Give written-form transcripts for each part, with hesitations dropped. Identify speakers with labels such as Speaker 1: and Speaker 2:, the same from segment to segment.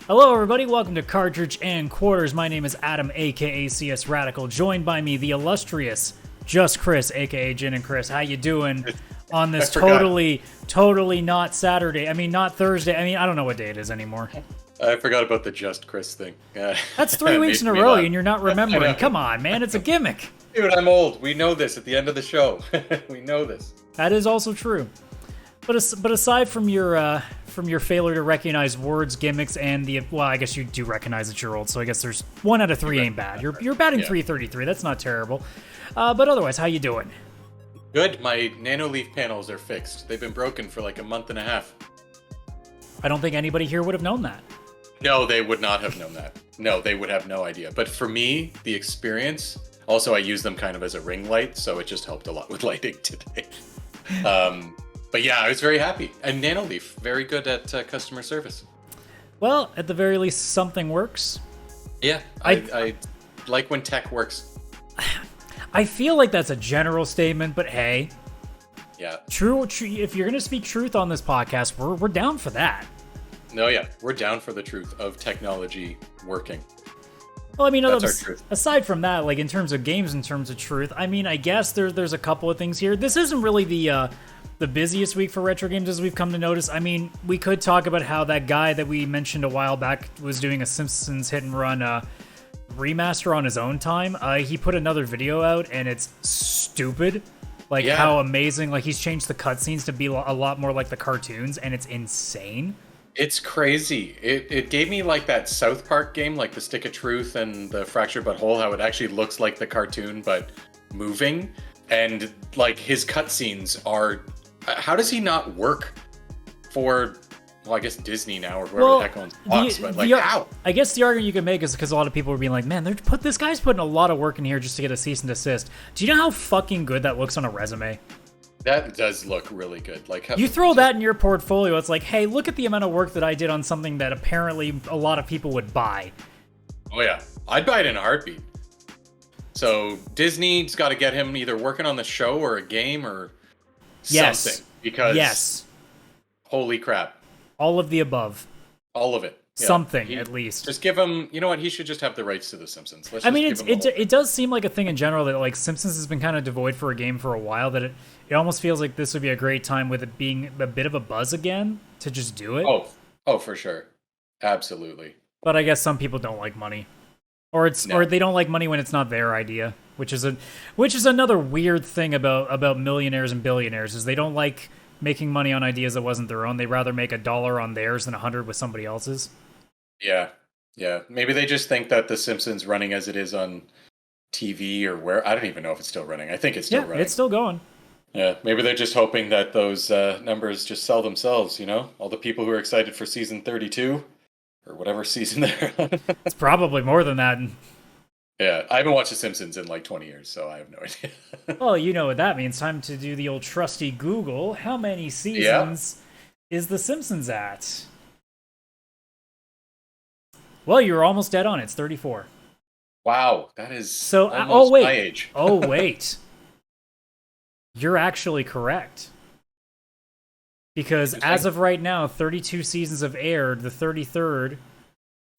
Speaker 1: Hello, everybody. Welcome to Cartridge Quarters. My name is Adam, aka CS Radical. Joined by me, the illustrious Just Chris, aka Jin and Chris. How you doing on this totally not Saturday? I mean, not Thursday. I mean, I don't know what day it is anymore.
Speaker 2: I forgot about the Just Chris thing.
Speaker 1: That's 3 weeks in a row, and you're not remembering. Come on, man. It's a gimmick.
Speaker 2: Dude, I'm old. We know this at the end of the show. We know this.
Speaker 1: That is also true. But aside from your failure to recognize words, gimmicks, and I guess you do recognize that you're old, so I guess there's 1 out of 3 ain't bad. You're batting .333. That's not terrible. But otherwise, how you doing?
Speaker 2: Good. My nano leaf panels are fixed. They've been broken for like a month and a half.
Speaker 1: I don't think anybody here would have known that.
Speaker 2: No, they would not have known that. No, they would have no idea. But for me, the experience, also I use them kind of as a ring light, so it just helped a lot with lighting today. But yeah, I was very happy. And Nanoleaf, very good at customer service.
Speaker 1: Well, at the very least, something works.
Speaker 2: Yeah, I like when tech works.
Speaker 1: I feel like that's a general statement, but hey.
Speaker 2: Yeah.
Speaker 1: True. If you're going to speak truth on this podcast, we're down for that.
Speaker 2: No, yeah, we're down for the truth of technology working.
Speaker 1: Well, I mean,
Speaker 2: that's our truth.
Speaker 1: Aside from that, like in terms of games, in terms of truth, I mean, I guess there's a couple of things here. This isn't really the busiest week for retro games as we've come to notice. I mean, we could talk about how that guy that we mentioned a while back was doing a Simpsons hit and run remaster on his own time. He put another video out, and it's stupid. Like how amazing! Like he's changed the cutscenes to be a lot more like the cartoons, and it's insane.
Speaker 2: It's crazy. It gave me like that South Park game, like the Stick of Truth and the Fractured But Whole, how it actually looks like the cartoon but moving. And like his cutscenes are, how does he not work for, well, I guess Disney now or whoever the heck owns Fox, but like how?
Speaker 1: I guess the argument you can make is because a lot of people are being like, man, this guy's putting a lot of work in here just to get a cease and desist. Do you know how fucking good that looks on a resume?
Speaker 2: That does look really good. Like
Speaker 1: you throw that in your portfolio, it's like, hey, look at the amount of work that I did on something that apparently a lot of people would buy.
Speaker 2: Oh yeah, I'd buy it in a heartbeat. So Disney's got to get him either working on the show or a game or something. Because holy crap.
Speaker 1: All of the above.
Speaker 2: All of it. Yeah.
Speaker 1: Something, at least.
Speaker 2: Just give him, you know what, he should just have the rights to The Simpsons.
Speaker 1: I mean, it does seem like a thing in general that, like, Simpsons has been kind of devoid for a game for a while, that it almost feels like this would be a great time with it being a bit of a buzz again to just do it.
Speaker 2: Oh, for sure. Absolutely.
Speaker 1: But I guess some people don't like money. Or they don't like money when it's not their idea, which is another weird thing about millionaires and billionaires, is they don't like making money on ideas that wasn't their own. They'd rather make $1 on theirs than 100 with somebody else's.
Speaker 2: Yeah. Maybe they just think that The Simpsons running as it is on TV or where, I don't even know if it's still running. I think it's still running.
Speaker 1: Yeah, it's still going.
Speaker 2: Yeah, maybe they're just hoping that those numbers just sell themselves, you know? All the people who are excited for season 32 or whatever season they're on.
Speaker 1: It's probably more than that.
Speaker 2: Yeah, I haven't watched The Simpsons in like 20 years, so I have no idea.
Speaker 1: Well, you know what that means. Time to do the old trusty Google. How many seasons is The Simpsons at? Well, you were almost dead on. It's 34.
Speaker 2: Wow, that is
Speaker 1: so.
Speaker 2: Almost my age.
Speaker 1: Oh wait, you're actually correct. Because as of right now, 32 seasons have aired. The 33rd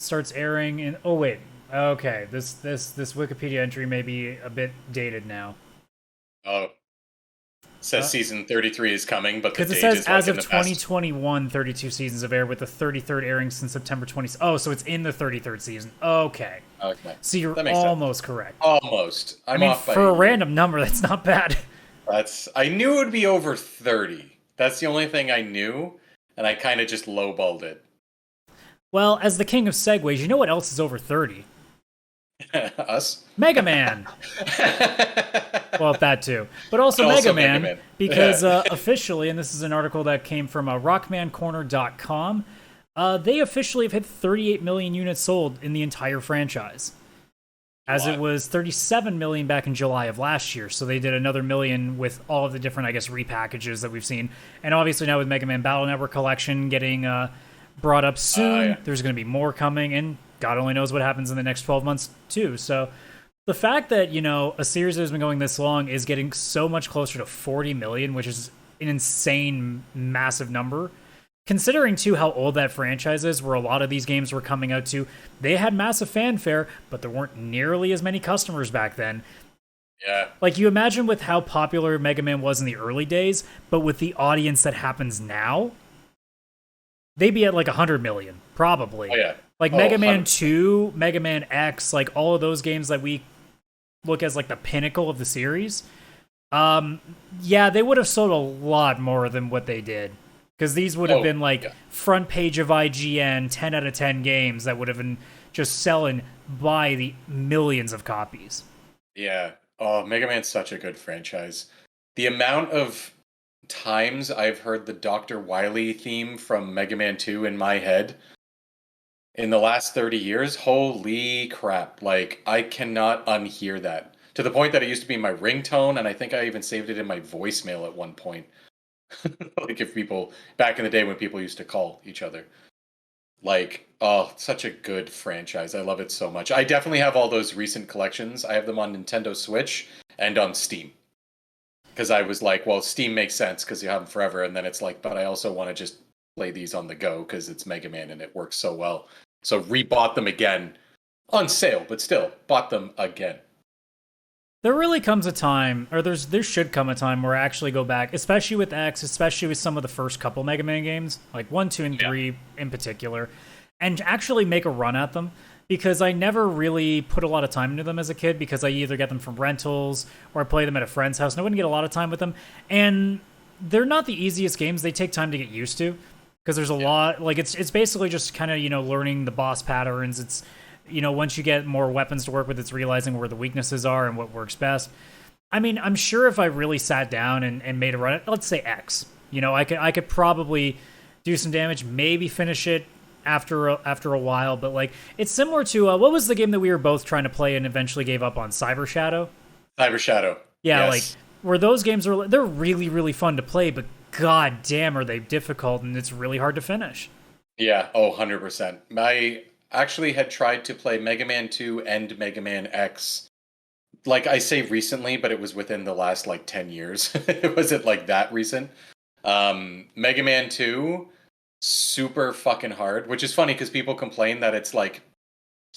Speaker 1: starts airing in. Oh wait, okay. This Wikipedia entry may be a bit dated now.
Speaker 2: Oh. It says season 33 is coming, but the date
Speaker 1: it says
Speaker 2: is like
Speaker 1: as of
Speaker 2: in the
Speaker 1: 2021, 32 seasons have aired, with the 33rd airing since September 20. Oh, so it's in the 33rd season. Okay. So you're almost correct.
Speaker 2: Almost. I mean, off
Speaker 1: for a random number, that's not bad.
Speaker 2: I knew it would be over 30. That's the only thing I knew, and I kind of just lowballed it.
Speaker 1: Well, as the king of segues, you know what else is over 30?
Speaker 2: Us?
Speaker 1: Mega Man. Well, that too. But also Mega Man, because officially, and this is an article that came from rockmancorner.com, they officially have hit 38 million units sold in the entire franchise. As it was 37 million back in July of last year. So they did another million with all of the different, I guess, repackages that we've seen. And obviously now with Mega Man Battle Network Collection getting brought up soon, there's going to be more coming, and God only knows what happens in the next 12 months too. So the fact that, you know, a series that has been going this long is getting so much closer to 40 million, which is an insane, massive number, considering too how old that franchise is, where a lot of these games were coming out to, they had massive fanfare, but there weren't nearly as many customers back then.
Speaker 2: Yeah.
Speaker 1: Like, you imagine with how popular Mega Man was in the early days, but with the audience that happens now, they'd be at like 100 million, probably.
Speaker 2: Oh, yeah.
Speaker 1: Like Mega Man 2, Mega Man X, like all of those games that we look as like the pinnacle of the series. Yeah, they would have sold a lot more than what they did. Because these would have been like front page of IGN, 10 out of 10 games that would have been just selling by the millions of copies.
Speaker 2: Yeah. Oh, Mega Man's such a good franchise. The amount of times I've heard the Dr. Wily theme from Mega Man 2 in my head in the last 30 years, holy crap. Like, I cannot unhear that. To the point that it used to be my ringtone, and I think I even saved it in my voicemail at one point. Like, if people, back in the day when people used to call each other. Like, oh, such a good franchise. I love it so much. I definitely have all those recent collections. I have them on Nintendo Switch and on Steam. Because I was like, well, Steam makes sense because you have them forever. And then it's like, but I also want to just play these on the go because it's Mega Man and it works so well. So rebought them again on sale, but still bought them again.
Speaker 1: There really comes a time, or there should come a time where I actually go back, especially with X, especially with some of the first couple Mega Man games, like 1, 2, and 3 in particular, and actually make a run at them, because I never really put a lot of time into them as a kid, because I either get them from rentals, or I play them at a friend's house, and I wouldn't get a lot of time with them, and they're not the easiest games. They take time to get used to, because there's a lot, like, it's basically just kind of, learning the boss patterns. It's, once you get more weapons to work with, it's realizing where the weaknesses are and what works best. I mean, I'm sure if I really sat down and made a run at, let's say X, I could probably do some damage, maybe finish it after a while, but like, it's similar to, what was the game that we were both trying to play and eventually gave up on? Cyber Shadow?
Speaker 2: Cyber Shadow.
Speaker 1: Yeah,
Speaker 2: yes.
Speaker 1: Like, where those games they're really, really fun to play, but god damn are they difficult, and it's really hard to finish.
Speaker 2: Yeah, 100%. I actually had tried to play Mega Man 2 and Mega Man X. Like, I say recently, but it was within the last, 10 years. It wasn't, that recent. Mega Man 2, super fucking hard, which is funny because people complain that it's,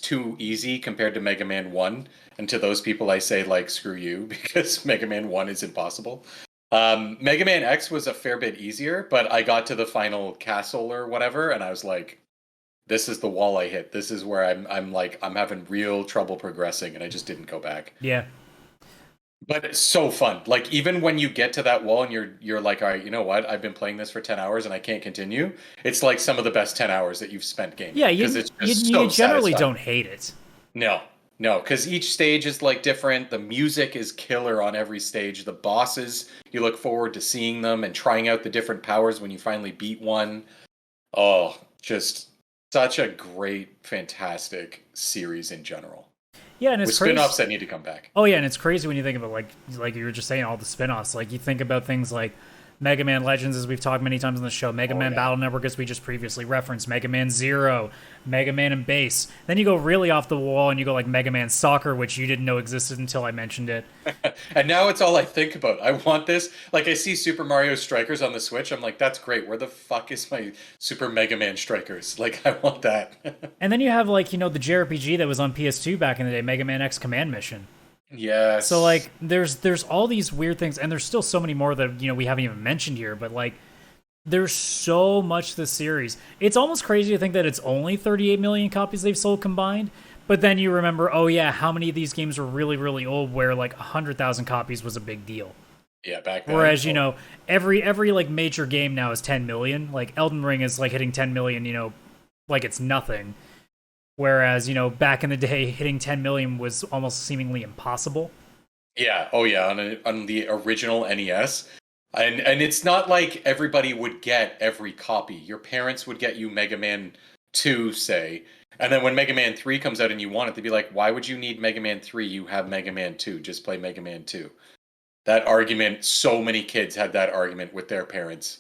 Speaker 2: too easy compared to Mega Man 1. And to those people, I say, screw you, because Mega Man 1 is impossible. Mega Man X was a fair bit easier, but I got to the final castle or whatever, and I was like, this is the wall I hit. This is where I'm having real trouble progressing, and I just didn't go back.
Speaker 1: Yeah.
Speaker 2: But it's so fun. Like, even when you get to that wall and you're like, all right, you know what? I've been playing this for 10 hours and I can't continue. It's like some of the best 10 hours that you've spent gaming.
Speaker 1: Yeah, you generally don't hate it.
Speaker 2: No, because each stage is different. The music is killer on every stage. The bosses, you look forward to seeing them and trying out the different powers when you finally beat one. Oh, just such a great, fantastic series in general.
Speaker 1: Yeah, and it's
Speaker 2: with
Speaker 1: crazy.
Speaker 2: Spin-offs that need to come back.
Speaker 1: Oh yeah, and it's crazy when you think about like you were just saying, all the spin-offs. Like, you think about things like Mega Man Legends, as we've talked many times on the show, Mega Man Battle Network, as we just previously referenced, Mega Man Zero, Mega Man and Base. Then you go really off the wall and you go like Mega Man Soccer, which you didn't know existed until I mentioned it.
Speaker 2: And now it's all I think about. I want this. Like, I see Super Mario Strikers on the Switch. I'm like, that's great. Where the fuck is my Super Mega Man Strikers? Like, I want that.
Speaker 1: And then you have the JRPG that was on PS2 back in the day, Mega Man X Command Mission.
Speaker 2: Yes.
Speaker 1: So there's all these weird things, and there's still so many more that we haven't even mentioned here, but there's so much to the series. It's almost crazy to think that it's only 38 million copies they've sold combined, but then you remember, oh yeah, how many of these games were really, really old, where 100,000 copies was a big deal.
Speaker 2: Yeah, back then.
Speaker 1: Whereas, every major game now is 10 million. Like, Elden Ring is hitting 10 million, like it's nothing. Whereas, back in the day, hitting 10 million was almost seemingly impossible.
Speaker 2: Yeah. Oh, yeah. On the original NES. And it's not like everybody would get every copy. Your parents would get you Mega Man 2, say. And then when Mega Man 3 comes out and you want it, they'd be like, why would you need Mega Man 3? You have Mega Man 2. Just play Mega Man 2. That argument, so many kids had that argument with their parents.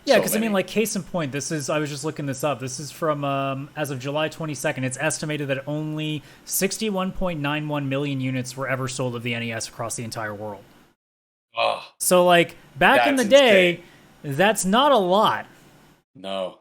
Speaker 1: Yeah, because case in point, I was just looking this up. This is from, as of July 22nd, it's estimated that only 61.91 million units were ever sold of the NES across the entire world.
Speaker 2: Oh,
Speaker 1: so, back in the day, that's not a lot.
Speaker 2: No.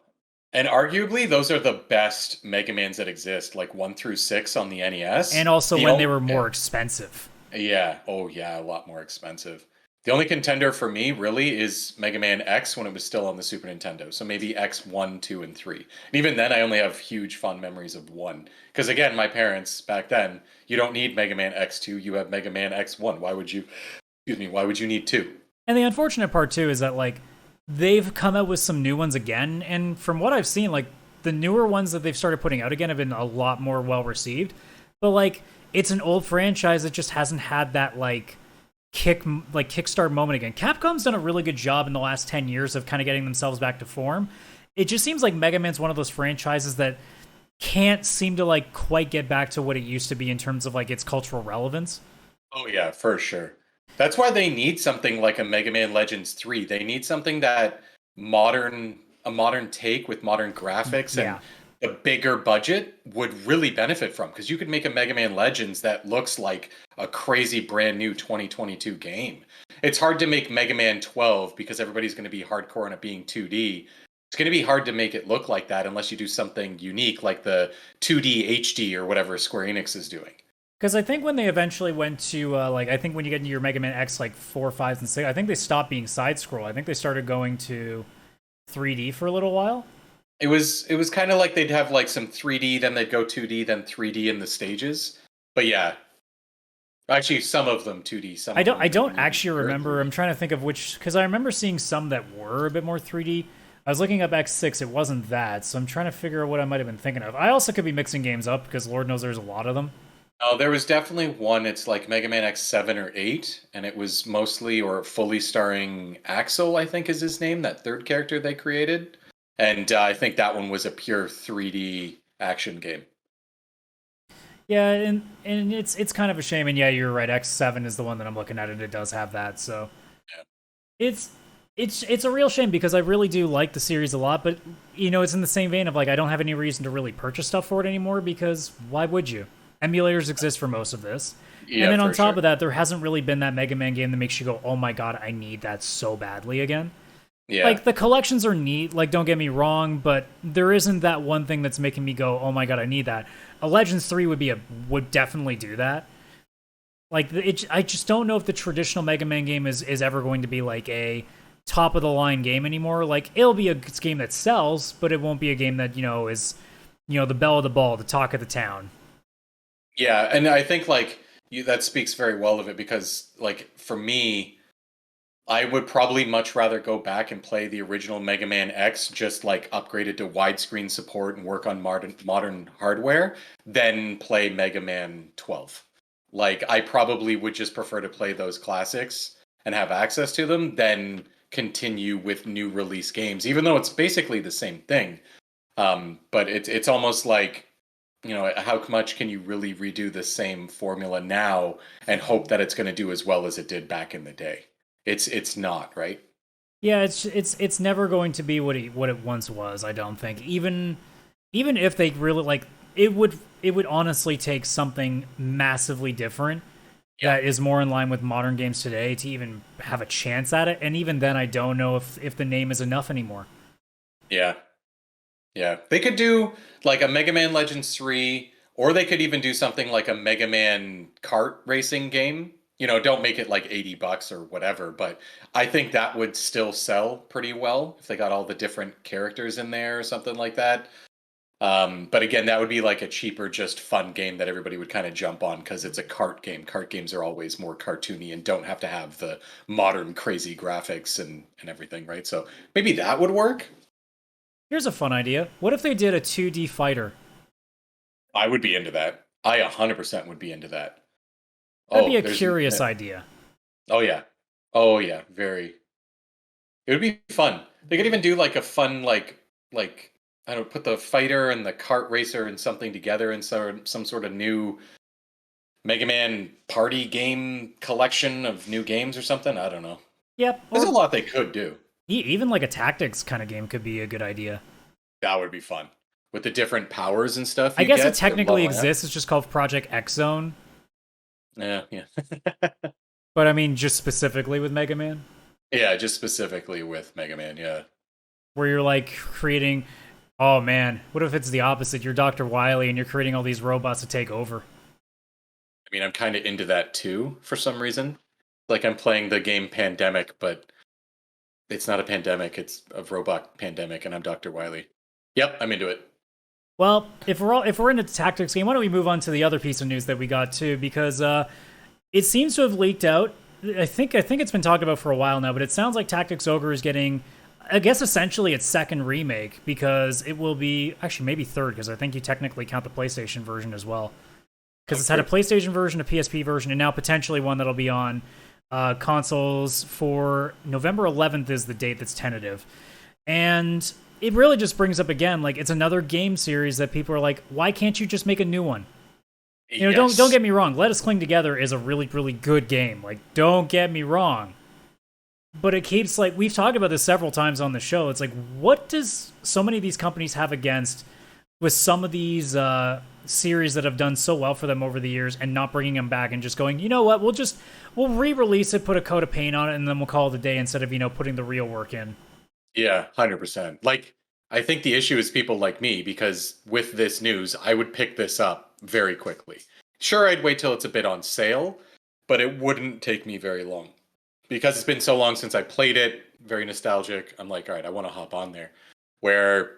Speaker 2: And arguably, those are the best Mega Mans that exist, like 1 through 6 on the
Speaker 1: And
Speaker 2: NES.
Speaker 1: also
Speaker 2: The
Speaker 1: when they
Speaker 2: only,
Speaker 1: were more
Speaker 2: yeah.
Speaker 1: expensive.
Speaker 2: Yeah. Oh, yeah. A lot more expensive. The only contender for me really is Mega Man X when it was still on the Super Nintendo. So maybe X 1, 2, and 3. And even then, I only have huge fond memories of 1. Because again, my parents back then, you don't need Mega Man X2, you have Mega Man X1. Why would you, excuse me, why would you need 2?
Speaker 1: And the unfortunate part too is that like they've come out with some new ones again, and from what I've seen, like the newer ones that they've started putting out again have been a lot more well received. But like it's an old franchise that just hasn't had that kickstart moment again. Capcom's done a really good job in the last 10 years of kind of getting themselves back to form. It just seems like Mega Man's one of those franchises that can't seem to like quite get back to what it used to be in terms of like its cultural relevance.
Speaker 2: Oh yeah, for sure. That's why they need something like a Mega Man Legends 3. They need something that a modern take with modern graphics and
Speaker 1: Yeah.
Speaker 2: a bigger budget would really benefit from because you could make a Mega Man Legends that looks like a crazy brand new 2022 game. It's hard to make Mega Man 12 because everybody's going to be hardcore on it being 2D. It's going to be hard to make it look like that unless you do something unique like the 2D HD or whatever Square Enix is doing.
Speaker 1: Because I think when they eventually went to I think when you get into your Mega Man X like 4, 5, and 6, I think they stopped being side scroll. I think they started going to 3D for a little while.
Speaker 2: It was kind of like they'd have like some 3D, then they'd go 2D, then 3D in the stages. But yeah, actually some of them 2D, some
Speaker 1: I
Speaker 2: of
Speaker 1: don't
Speaker 2: them
Speaker 1: I don't
Speaker 2: maybe
Speaker 1: actually
Speaker 2: pure
Speaker 1: remember. I'm
Speaker 2: 3D.
Speaker 1: trying to think of which because I remember seeing some that were a bit more 3D. I was looking up X6, it wasn't that, so I'm trying to figure out what I might have been thinking of. I also could be mixing games up because Lord knows there's a lot of them.
Speaker 2: Oh, there was definitely one. It's like Mega Man X7 or 8, and it was mostly or fully starring Axel, I think is his name, that third character they created. And I think that one was a pure 3D action game.
Speaker 1: Yeah, and it's kind of a shame. And yeah, you're right. X7 is the one that I'm looking at, and it does have that. So
Speaker 2: Yeah.
Speaker 1: it's it's a real shame because I really do like the series a lot, but it's in the same vein of like I don't have any reason to really purchase stuff for it anymore because why would you? Emulators exist for most of this. And
Speaker 2: Yeah,
Speaker 1: then on
Speaker 2: for
Speaker 1: top
Speaker 2: sure.
Speaker 1: of that, there hasn't really been that Mega Man game that makes you go, "Oh my god, I need that so badly again."
Speaker 2: Yeah.
Speaker 1: Like the collections are neat, like don't get me wrong, but there isn't that one thing that's making me go, "Oh my god, I need that." A Legends 3 would definitely do that. Like I just don't know if the traditional Mega Man game is ever going to be like a top of the line game anymore. Like it'll be a game that sells, but it won't be a game that is the belle of the ball, the talk of the town.
Speaker 2: Yeah, and I think like that speaks very well of it because like for me, I would probably much rather go back and play the original Mega Man X, just like upgraded to widescreen support and work on modern hardware, than play Mega Man 12. Like, I probably would just prefer to play those classics and have access to them than continue with new release games, even though it's basically the same thing. But it's almost like, how much can you really redo the same formula now and hope that it's going to do as well as it did back in the day? It's not, right?
Speaker 1: Yeah, it's never going to be what it once was. I don't think. Even if they really like it would honestly take something massively different
Speaker 2: Yeah.
Speaker 1: that is more in line with modern games today to even have a chance at it. And even then, I don't know if the name is enough anymore.
Speaker 2: Yeah. Yeah. They could do like a Mega Man Legends 3, or they could even do something like a Mega Man kart racing game. Don't make it like $80 or whatever, but I think that would still sell pretty well if they got all the different characters in there or something like that. But again, that would be like a cheaper, just fun game that everybody would kind of jump on because it's a kart game. Kart games are always more cartoony and don't have to have the modern crazy graphics and everything, right? So maybe that would work.
Speaker 1: Here's a fun idea. What if they did a 2D fighter?
Speaker 2: I would be into that. I 100% would be into that.
Speaker 1: That'd be
Speaker 2: Oh,
Speaker 1: a curious idea.
Speaker 2: oh yeah. Oh yeah, very. It would be fun. They could even do like a fun like I don't know, put the fighter and the kart racer and something together in some sort of new Mega Man party game collection of new games or something. I don't know.
Speaker 1: Yep.
Speaker 2: There's a
Speaker 1: Or
Speaker 2: lot they could do.
Speaker 1: even like a tactics kind of game could be a good idea.
Speaker 2: That would be fun with the different powers and stuff
Speaker 1: I
Speaker 2: you
Speaker 1: guess it
Speaker 2: get to
Speaker 1: technically
Speaker 2: level up.
Speaker 1: exists. It's just called Project X Zone.
Speaker 2: Yeah, yeah,
Speaker 1: But I mean, just specifically with Mega Man.
Speaker 2: yeah. Just specifically with Mega Man. Yeah.
Speaker 1: where you're like creating. Oh man, what if it's the opposite? You're Dr. Wily and you're creating all these robots to take over.
Speaker 2: I mean, I'm kind of into that too for some reason. Like I'm playing the game Pandemic, but it's not a pandemic. It's a robot pandemic, and I'm Dr. Wily. Yep, I'm into it.
Speaker 1: Well, if we're in a tactics game, why don't we move on to the other piece of news that we got too? Because it seems to have leaked out. I think it's been talked about for a while now, but it sounds like Tactics Ogre is getting, I guess, essentially its second remake, because it will be actually maybe third, because I think you technically count the PlayStation version as well, because it's had a PlayStation version, a PSP version, and now potentially one that'll be on consoles for November 11th is the date that's tentative. And it really just brings up again, like, it's another game series that people are like, why can't you just make a new one? You know, don't get me wrong. Let Us Cling Together is a really, really good game. Like, don't get me wrong. But it keeps, like, we've talked about this several times on the show. It's like, what does so many of these companies have against with some of these series that have done so well for them over the years and not bringing them back and just going, you know what, we'll re-release it, put a coat of paint on it, and then we'll call it a day instead of, you know, putting the real work in.
Speaker 2: Yeah, 100%. Like, I think the issue is people like me, because with this news, I would pick this up very quickly. Sure, I'd wait till it's a bit on sale, but it wouldn't take me very long. Because it's been so long since I played it, very nostalgic, I'm like, all right, I want to hop on there. Where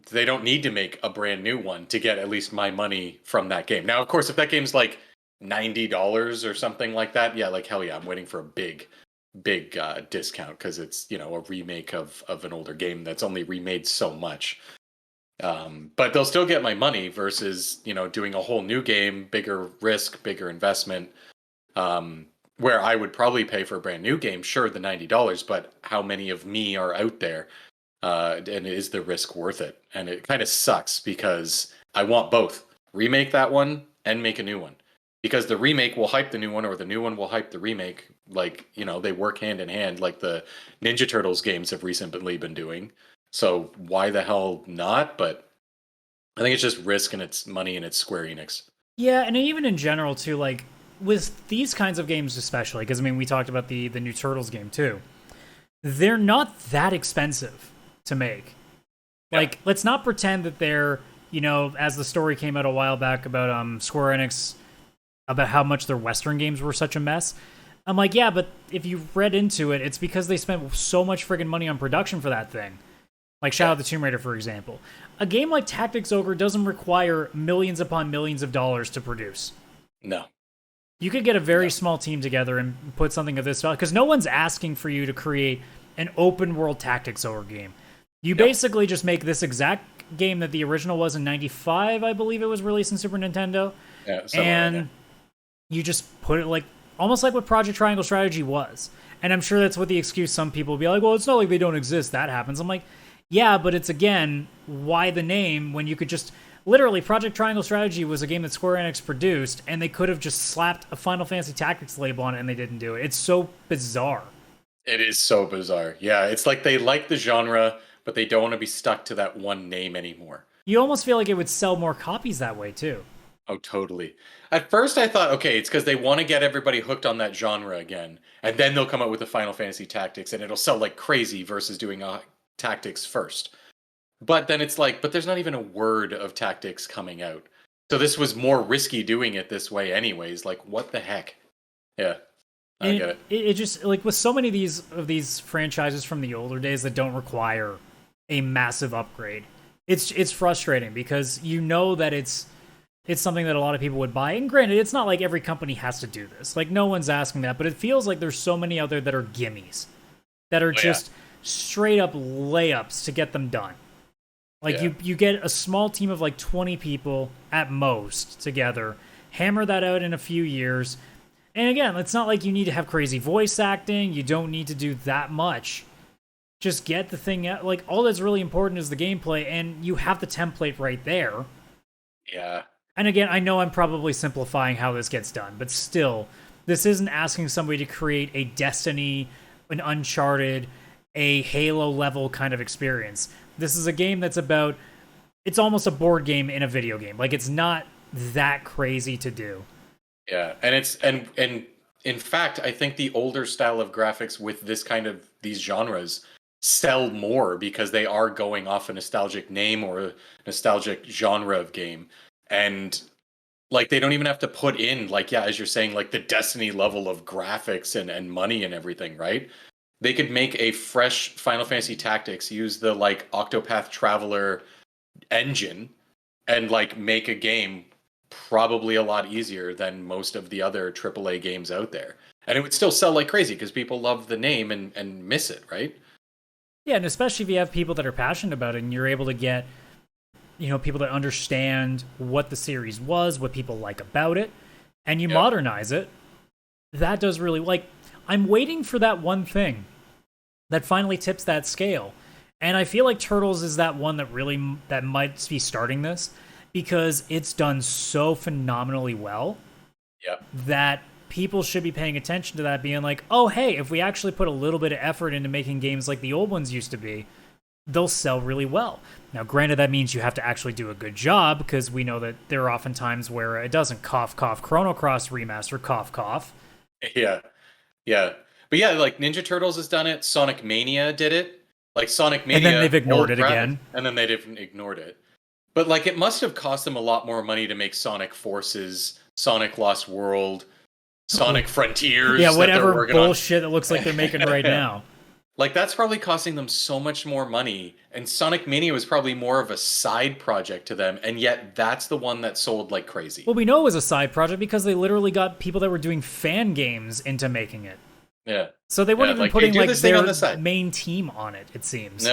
Speaker 2: they don't need to make a brand new one to get at least my money from that game. Now, of course, if that game's like $90 or something like that, yeah, like, hell yeah, I'm waiting for a big discount, because it's, you know, a remake of an older game that's only remade so much. But they'll still get my money versus, you know, doing a whole new game, bigger risk, bigger investment, where I would probably pay for a brand new game, sure, the $90, but how many of me are out there, and is the risk worth it? And it kind of sucks, because I want both. Remake that one and make a new one. Because the remake will hype the new one, or the new one will hype the remake. Like, you know, they work hand in hand, like the Ninja Turtles games have recently been doing. So why the hell not? But I think it's just risk, and it's money, and it's Square Enix.
Speaker 1: Yeah, and even in general too, like with these kinds of games especially, because I mean, we talked about the new Turtles game too. They're not that expensive to make. Yeah. Like, let's not pretend that they're, you know, as the story came out a while back about Square Enix, about how much their Western games were such a mess. I'm like, yeah, but if you read into it, it's because they spent so much friggin' money on production for that thing. Like Shadow of the Tomb Raider, for example. A game like Tactics Ogre doesn't require millions upon millions of dollars to produce.
Speaker 2: No.
Speaker 1: You could get a very small team together and put something of this style, because no one's asking for you to create an open world Tactics Ogre game. You basically just make this exact game that the original was in 95, I believe it was released in Super Nintendo.
Speaker 2: Yeah,
Speaker 1: and you just put it like almost like what Project Triangle Strategy was. And I'm sure that's what the excuse some people will be like, well, it's not like they don't exist. That happens. I'm like, yeah, but it's, again, why the name when you could just literally, Project Triangle Strategy was a game that Square Enix produced, and they could have just slapped a Final Fantasy Tactics label on it, and they didn't do it. It's so bizarre.
Speaker 2: It is so bizarre. Yeah, it's like they like the genre, but they don't want to be stuck to that one name anymore.
Speaker 1: You almost feel like it would sell more copies that way, too.
Speaker 2: Oh, totally. At first, I thought, okay, it's because they want to get everybody hooked on that genre again, and then they'll come out with the Final Fantasy Tactics, and it'll sell like crazy versus doing Tactics first. But then it's like, but there's not even a word of Tactics coming out. So this was more risky doing it this way anyways. Like, what the heck? Yeah, I get it.
Speaker 1: It just, like, with so many of these franchises from the older days that don't require a massive upgrade, it's frustrating, because you know that it's something that a lot of people would buy. And granted, it's not like every company has to do this. Like, no one's asking that, but it feels like there's so many out there that are gimmies, that are just straight up layups to get them done. Like, you get a small team of like 20 people at most together, hammer that out in a few years. And again, it's not like you need to have crazy voice acting. You don't need to do that much. Just get the thing out. Like, all that's really important is the gameplay, and you have the template right there.
Speaker 2: Yeah.
Speaker 1: And again, I know I'm probably simplifying how this gets done, but still, this isn't asking somebody to create a Destiny, an Uncharted, a Halo level kind of experience. This is a game that's about, it's almost a board game in a video game. Like, it's not that crazy to do.
Speaker 2: Yeah, and it's and in fact, I think the older style of graphics with this kind of these genres sell more because they are going off a nostalgic name or a nostalgic genre of game. And like they don't even have to put in like, yeah, as you're saying, like the Destiny level of graphics and money and everything, right? They could make a fresh Final Fantasy Tactics, use the like Octopath Traveler engine, and like make a game probably a lot easier than most of the other AAA games out there. And it would still sell like crazy because people love the name and miss it, right?
Speaker 1: Yeah, and especially if you have people that are passionate about it and you're able to get, people that understand what the series was, what people like about it, and you modernize it, that does really, like, I'm waiting for that one thing that finally tips that scale. And I feel like Turtles is that one that might be starting this because it's done so phenomenally well that people should be paying attention to that, being like, oh, hey, if we actually put a little bit of effort into making games like the old ones used to be, they'll sell really well. Now, granted, that means you have to actually do a good job because we know that there are often times where it doesn't cough, Chrono Cross remaster, cough.
Speaker 2: Yeah. But yeah, like Ninja Turtles has done it. Sonic Mania did it. Like Sonic Mania.
Speaker 1: And then they've ignored it again.
Speaker 2: And then they've ignored it. But like it must have cost them a lot more money to make Sonic Forces, Sonic Lost World, Sonic Frontiers.
Speaker 1: Yeah, whatever bullshit that looks like they're making right now.
Speaker 2: Like that's probably costing them so much more money. And Sonic Mania was probably more of a side project to them. And yet that's the one that sold like crazy.
Speaker 1: Well, we know it was a side project because they literally got people that were doing fan games into making it.
Speaker 2: Yeah.
Speaker 1: So they weren't even putting like their main team on it, it seems.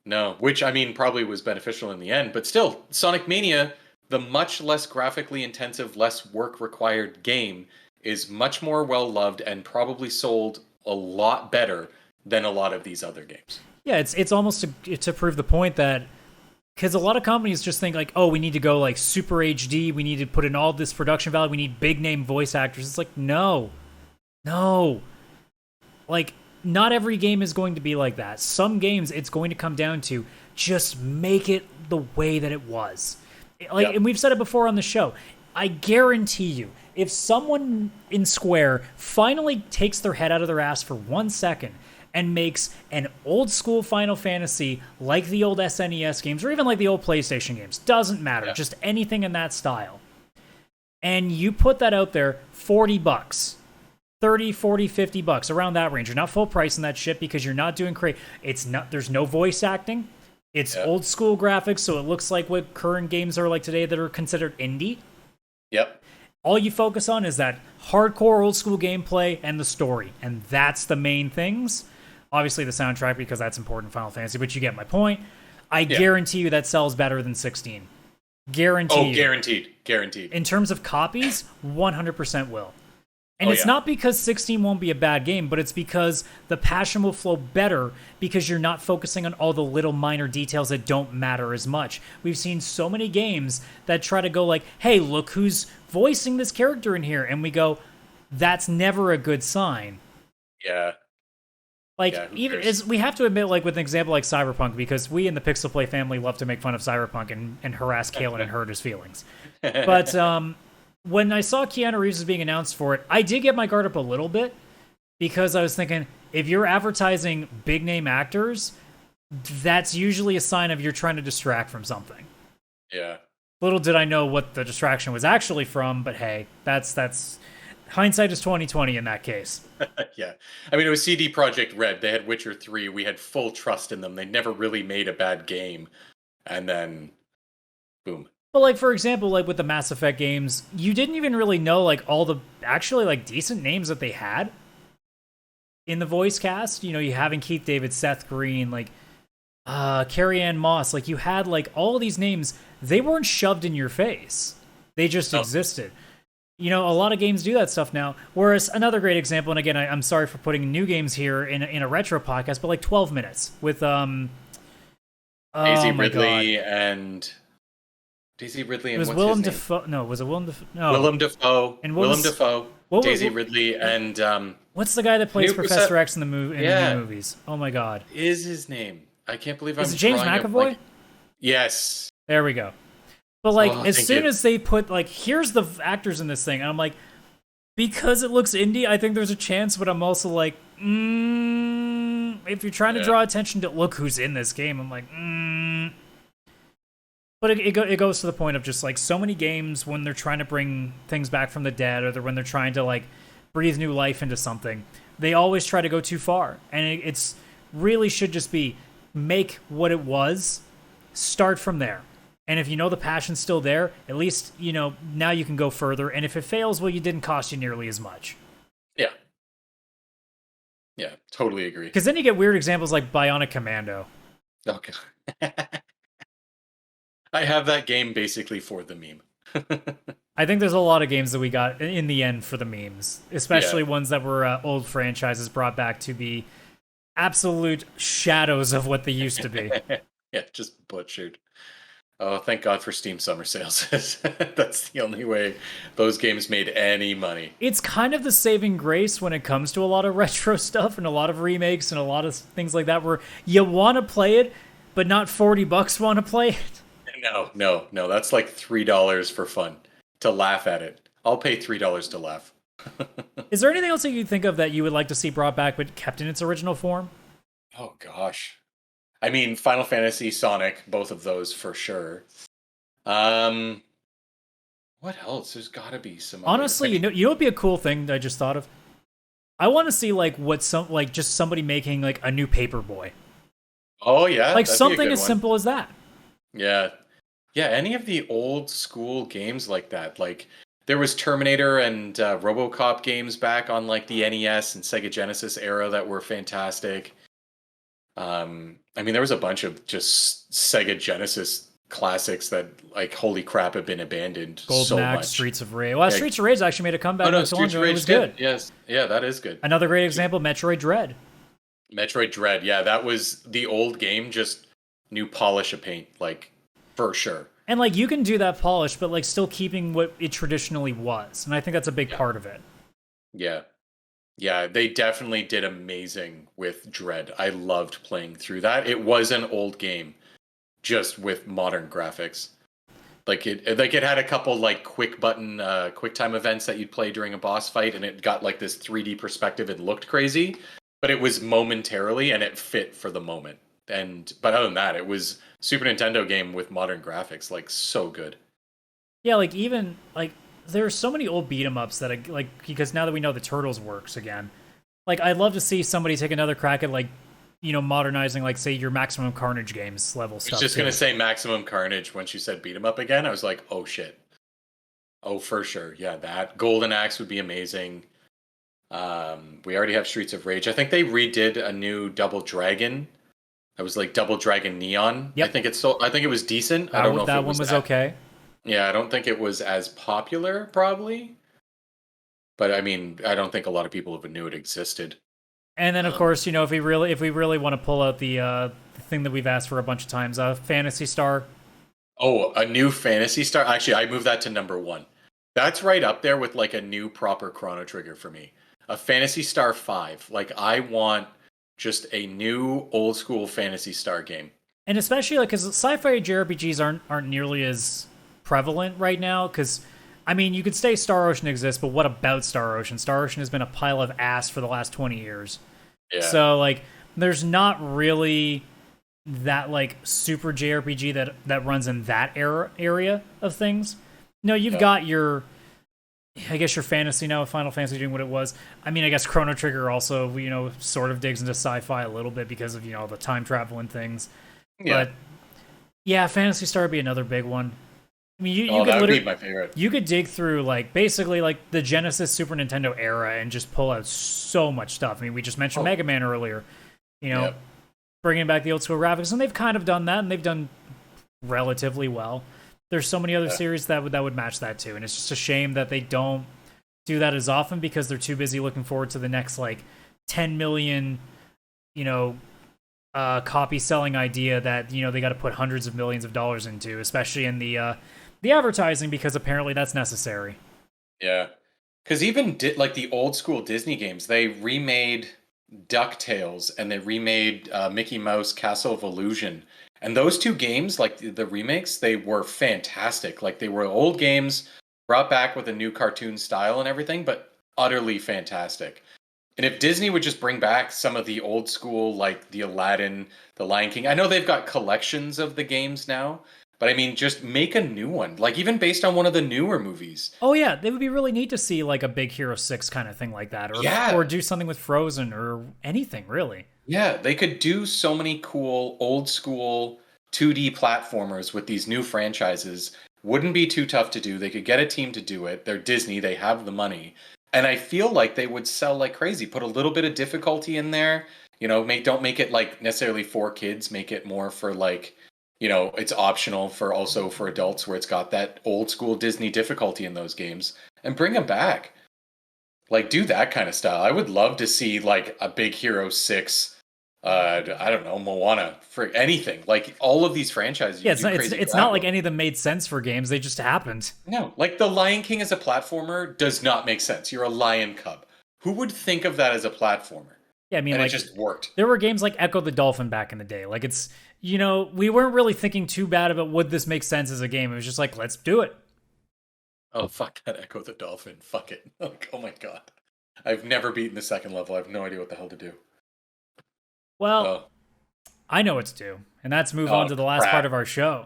Speaker 2: No. Which, I mean, probably was beneficial in the end. But still, Sonic Mania, the much less graphically intensive, less work required game, is much more well-loved and probably sold a lot better than a lot of these other games.
Speaker 1: Yeah, it's almost to prove the point that... Because a lot of companies just think like, oh, we need to go like super HD, we need to put in all this production value, we need big-name voice actors. It's like, no. Like, not every game is going to be like that. Some games, it's going to come down to just make it the way that it was. Like, and we've said it before on the show. I guarantee you, if someone in Square finally takes their head out of their ass for 1 second and makes an old school Final Fantasy like the old SNES games or even like the old PlayStation games, doesn't matter, just anything in that style, and you put that out there, $40, 30, 40, $50, around that range. You're not full price in that shit because you're not doing there's no voice acting. It's old school graphics, so it looks like what current games are like today that are considered indie.
Speaker 2: Yep.
Speaker 1: All you focus on is that hardcore old school gameplay and the story, and that's the main things. Obviously the soundtrack because that's important in Final Fantasy, but you get my point. I guarantee you that sells better than 16. Guaranteed. In terms of copies, 100% will. And it's not because 16 won't be a bad game, but it's because the passion will flow better because you're not focusing on all the little minor details that don't matter as much. We've seen so many games that try to go like, hey, look who's voicing this character in here. And we go, that's never a good sign.
Speaker 2: Yeah.
Speaker 1: Like, even we have to admit, like, with an example like Cyberpunk, because we in the Pixel Play family love to make fun of Cyberpunk and harass Kalen and hurt his feelings. But, when I saw Keanu Reeves was being announced for it, I did get my guard up a little bit because I was thinking, if you're advertising big name actors, that's usually a sign of you're trying to distract from something.
Speaker 2: Yeah.
Speaker 1: Little did I know what the distraction was actually from, but hey, that's hindsight is 20/20 in that case.
Speaker 2: Yeah. I mean, it was CD Projekt Red. They had Witcher 3. We had full trust in them. They never really made a bad game. And then, boom.
Speaker 1: But, like, for example, like, with the Mass Effect games, you didn't even really know, like, all the actually, like, decent names that they had in the voice cast. You know, you having Keith David, Seth Green, like, Carrie-Anne Moss. Like, you had, like, all these names. They weren't shoved in your face. They just existed. You know, a lot of games do that stuff now. Whereas another great example, and again, I'm sorry for putting new games here in a retro podcast, but, like, 12 Minutes with,
Speaker 2: Daisy Ridley and... Daisy Ridley and
Speaker 1: it was
Speaker 2: what's
Speaker 1: Willem
Speaker 2: his name?
Speaker 1: Dafoe. No, was it Willem Dafoe? No.
Speaker 2: Willem Dafoe.
Speaker 1: And
Speaker 2: Willem Dafoe. Daisy Ridley and
Speaker 1: what's the guy that plays Professor X in the new movies? Oh my god.
Speaker 2: Is his name? I can't believe
Speaker 1: Is it James McAvoy?
Speaker 2: Yes.
Speaker 1: There we go. But like as soon as they put like here's the actors in this thing, and I'm like, because it looks indie, I think there's a chance, but I'm also like, if you're trying to draw attention to look who's in this game, I'm like, But it goes to the point of just like so many games when they're trying to bring things back from the dead, or when they're trying to like breathe new life into something, they always try to go too far. And it's really should just be make what it was, start from there. And if you know the passion's still there, at least, you know, now you can go further. And if it fails, well, you didn't cost you nearly as much.
Speaker 2: Yeah. Yeah, totally agree.
Speaker 1: Because then you get weird examples like Bionic Commando.
Speaker 2: Okay. I have that game basically for the meme.
Speaker 1: I think there's a lot of games that we got in the end for the memes, especially ones that were old franchises brought back to be absolute shadows of what they used to be.
Speaker 2: Yeah, just butchered. Oh, thank God for Steam Summer Sales. That's the only way those games made any money.
Speaker 1: It's kind of the saving grace when it comes to a lot of retro stuff and a lot of remakes and a lot of things like that, where you want to play it, but not $40 want to play it.
Speaker 2: No. That's like $3 for fun, to laugh at it. I'll pay $3 to laugh.
Speaker 1: Is there anything else that you think of that you would like to see brought back but kept in its original form?
Speaker 2: Oh, gosh. I mean, Final Fantasy, Sonic, both of those for sure. What else? There's got to be some.
Speaker 1: Honestly, you know what'd be a cool thing that I just thought of? I want to see just somebody making like a new Paperboy.
Speaker 2: Oh yeah,
Speaker 1: like something as simple as that.
Speaker 2: Yeah, any of the old school games like that. Like there was Terminator and RoboCop games back on like the NES and Sega Genesis era that were fantastic. I mean, there was a bunch of just Sega Genesis classics that, like, holy crap, have been abandoned
Speaker 1: Golden Axe,
Speaker 2: much.
Speaker 1: Streets of Rage. Well, Streets of Rage actually made a comeback.
Speaker 2: Streets of Rage was good. Yes, yeah, that is good.
Speaker 1: Another great example, Metroid Dread.
Speaker 2: Metroid Dread, yeah, that was the old game, just new polish of paint, like, for sure.
Speaker 1: And, like, you can do that polish, but, like, still keeping what it traditionally was. And I think that's a big part of it.
Speaker 2: Yeah. Yeah, they definitely did amazing with Dread. I loved playing through that. It was an old game, just with modern graphics. Like it had a couple like quick button, quick time events that you'd play during a boss fight, and it got like this 3D perspective and looked crazy, but it was momentarily and it fit for the moment. But other than that, it was Super Nintendo game with modern graphics, like so good.
Speaker 1: Yeah, like even like. There's so many old beat 'em ups that I like, because now that we know the Turtles works again, like I'd love to see somebody take another crack at like, you know, modernizing like say your Maximum Carnage games level stuff.
Speaker 2: I was just gonna say Maximum Carnage when she said beat 'em up again. I was like, oh shit, oh for sure, yeah, that Golden Axe would be amazing. We already have Streets of Rage. I think they redid a new Double Dragon. It was like Double Dragon Neon.
Speaker 1: Yep.
Speaker 2: I think it was decent. I don't know if
Speaker 1: that one was okay.
Speaker 2: Yeah, I don't think it was as popular, probably. But I mean, I don't think a lot of people even knew it existed.
Speaker 1: And then, of course, you know, if we really want to pull out the thing that we've asked for a bunch of times, Phantasy Star.
Speaker 2: Oh, a new Phantasy Star. Actually, I moved that to number 1. That's right up there with like a new proper Chrono Trigger for me. A Phantasy Star 5. Like I want just a new old school Phantasy Star game.
Speaker 1: And especially like because sci-fi JRPGs aren't nearly as prevalent right now, because I mean you could say Star Ocean exists, but what about Star Ocean? Star Ocean has been a pile of ass for the last 20 years. Yeah. So like there's not really that like super JRPG that runs in that area of things. No, you've got your I guess your fantasy now with Final Fantasy doing what it was. I mean, I guess Chrono Trigger also, you know, sort of digs into sci-fi a little bit because of, you know, the time travel and things. Yeah. But yeah, Phantasy Star would be another big one. I mean, you could literally be my favorite. You could dig through like basically like the Genesis, Super Nintendo era and just pull out so much stuff. I mean, we just mentioned Mega Man earlier. You know, bringing back the old school graphics, and they've kind of done that, and they've done relatively well. There's so many other series that would match that too, and it's just a shame that they don't do that as often because they're too busy looking forward to the next like 10 million, you know, copy selling idea that, you know, they got to put hundreds of millions of dollars into, especially in the advertising, because apparently that's necessary.
Speaker 2: Yeah, because even like the old school Disney games, they remade DuckTales and they remade Mickey Mouse Castle of Illusion. And those two games, like the remakes, they were fantastic. Like they were old games brought back with a new cartoon style and everything, but utterly fantastic. And if Disney would just bring back some of the old school, like the Aladdin, the Lion King. I know they've got collections of the games now, but I mean, just make a new one, like even based on one of the newer movies.
Speaker 1: Oh yeah, it would be really neat to see like a Big Hero 6 kind of thing like that, or do something with Frozen or anything really.
Speaker 2: Yeah, they could do so many cool old school 2D platformers with these new franchises. Wouldn't be too tough to do. They could get a team to do it. They're Disney, they have the money. And I feel like they would sell like crazy. Put a little bit of difficulty in there. Don't make it like necessarily for kids. Make it more for like, it's optional for also for adults where it's got that old school Disney difficulty in those games and bring them back. Like do that kind of style. I would love to see like a Big Hero 6, I don't know, Moana, for anything. Like all of these franchises.
Speaker 1: Yeah, it's not like any of them made sense for games. They just happened.
Speaker 2: No, like the Lion King as a platformer does not make sense. You're a lion cub. Who would think of that as a platformer?
Speaker 1: Yeah, I mean,
Speaker 2: and
Speaker 1: like,
Speaker 2: it just worked.
Speaker 1: There were games like Echo the Dolphin back in the day. Like it's, we weren't really thinking too bad about would this make sense as a game. It was just like, let's do it.
Speaker 2: Oh, fuck that Echo the Dolphin. Fuck it. Like, oh my god. I've never beaten the second level. I have no idea what the hell to do.
Speaker 1: Well, I know what to do, and that's move on to the last part of our show.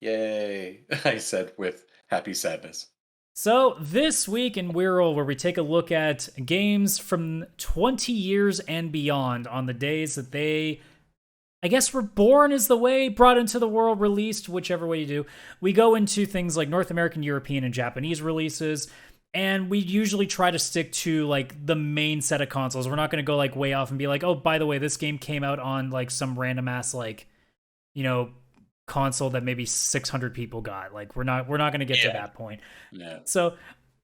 Speaker 2: Yay. I said with happy sadness.
Speaker 1: So this week in Whirl, where we take a look at games from 20 years and beyond on the days that they, I guess, were born is the way, brought into the world, released, whichever way you do. We go into things like North American, European, and Japanese releases, and we usually try to stick to like the main set of consoles. We're not going to go like way off and be like, oh, by the way, this game came out on like some random ass like, console that maybe 600 people got. Like we're not going to get to that point.
Speaker 2: Yeah.
Speaker 1: So,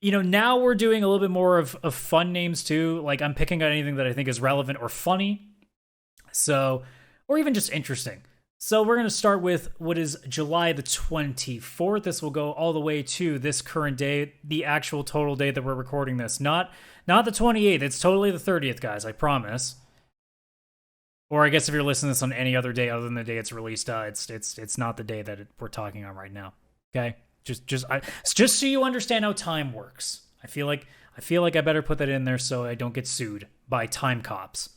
Speaker 1: now we're doing a little bit more of fun names too. Like I'm picking out anything that I think is relevant or funny. So, or even just interesting. So we're going to start with what is July the 24th. This will go all the way to this current day, the actual total day that we're recording this. Not the 28th. It's totally the 30th, guys. I promise. Or I guess if you're listening to this on any other day other than the day it's released, it's not the day that we're talking on right now. Okay, just so you understand how time works. I feel like I better put that in there so I don't get sued by time cops.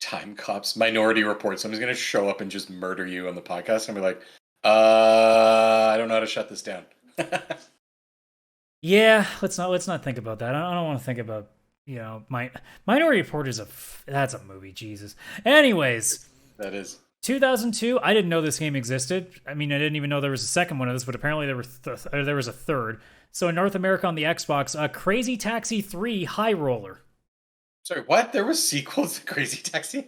Speaker 2: Time cops, Minority Report. Someone's gonna show up and just murder you on the podcast and be like, I don't know how to shut this down.
Speaker 1: Yeah, let's not think about that. I don't want to think about. My Minority Report that's a movie, Jesus. Anyways,
Speaker 2: that is
Speaker 1: 2002. I didn't know this game existed. I mean, I didn't even know there was a second one of this, but apparently there was a third. So in North America on the Xbox, Crazy Taxi 3 High Roller.
Speaker 2: Sorry, what? There was sequels to Crazy Taxi?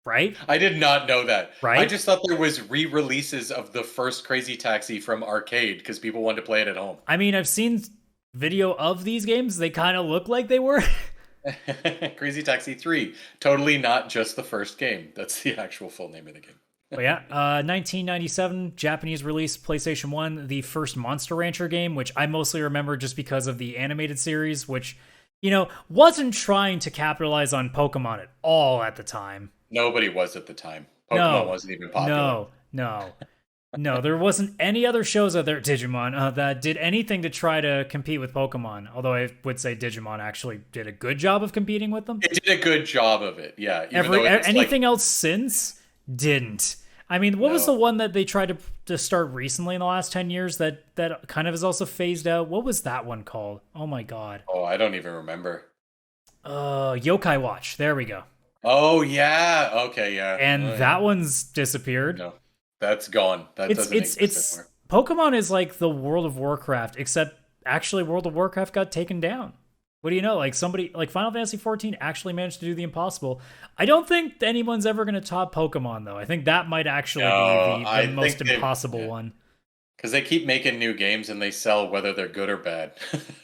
Speaker 1: Right?
Speaker 2: I did not know that.
Speaker 1: Right?
Speaker 2: I just thought there was re-releases of the first Crazy Taxi from arcade because people wanted to play it at home.
Speaker 1: I mean, I've seen video of these games. They kind of look like they were.
Speaker 2: Crazy Taxi 3. Totally not just the first game. That's the actual full name of the game.
Speaker 1: But yeah, 1997, Japanese release, PlayStation 1, the first Monster Rancher game, which I mostly remember just because of the animated series, which, wasn't trying to capitalize on Pokemon at all at the time.
Speaker 2: Nobody was at the time. Pokemon wasn't even popular.
Speaker 1: No, there wasn't any other shows out there, Digimon, that did anything to try to compete with Pokemon. Although I would say Digimon actually did a good job of competing with them.
Speaker 2: It did a good job of it, yeah.
Speaker 1: Anything else since didn't. I mean, what was the one that they tried to start recently in the last 10 years that kind of is also phased out? What was that one called? Oh my god.
Speaker 2: Oh, I don't even remember.
Speaker 1: Yokai Watch. There we go.
Speaker 2: Oh yeah. Okay, yeah.
Speaker 1: And that one's disappeared.
Speaker 2: No. That's gone. That doesn't exist anymore.
Speaker 1: Pokemon is like the World of Warcraft, except actually World of Warcraft got taken down. What do you know? Like somebody like Final Fantasy XIV actually managed to do the impossible. I don't think anyone's ever going to top Pokemon though. I think that might actually be the most impossible one.
Speaker 2: Because they keep making new games and they sell whether they're good or bad.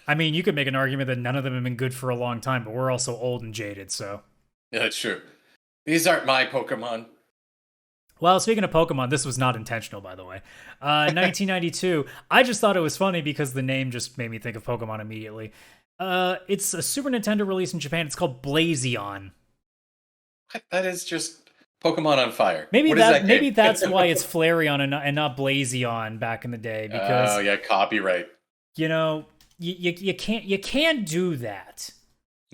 Speaker 1: I mean, you could make an argument that none of them have been good for a long time, but we're also old and jaded, so.
Speaker 2: Yeah, that's true. These aren't my Pokemon.
Speaker 1: Well, speaking of Pokemon, this was not intentional, by the way. 1992. I just thought it was funny because the name just made me think of Pokemon immediately. It's a Super Nintendo release in Japan. It's called Blazion.
Speaker 2: That is just Pokemon on fire.
Speaker 1: Maybe that's why it's Flareon and not Blazion back in the day. Because,
Speaker 2: oh, yeah, copyright. You can't do that.
Speaker 1: You can't do that.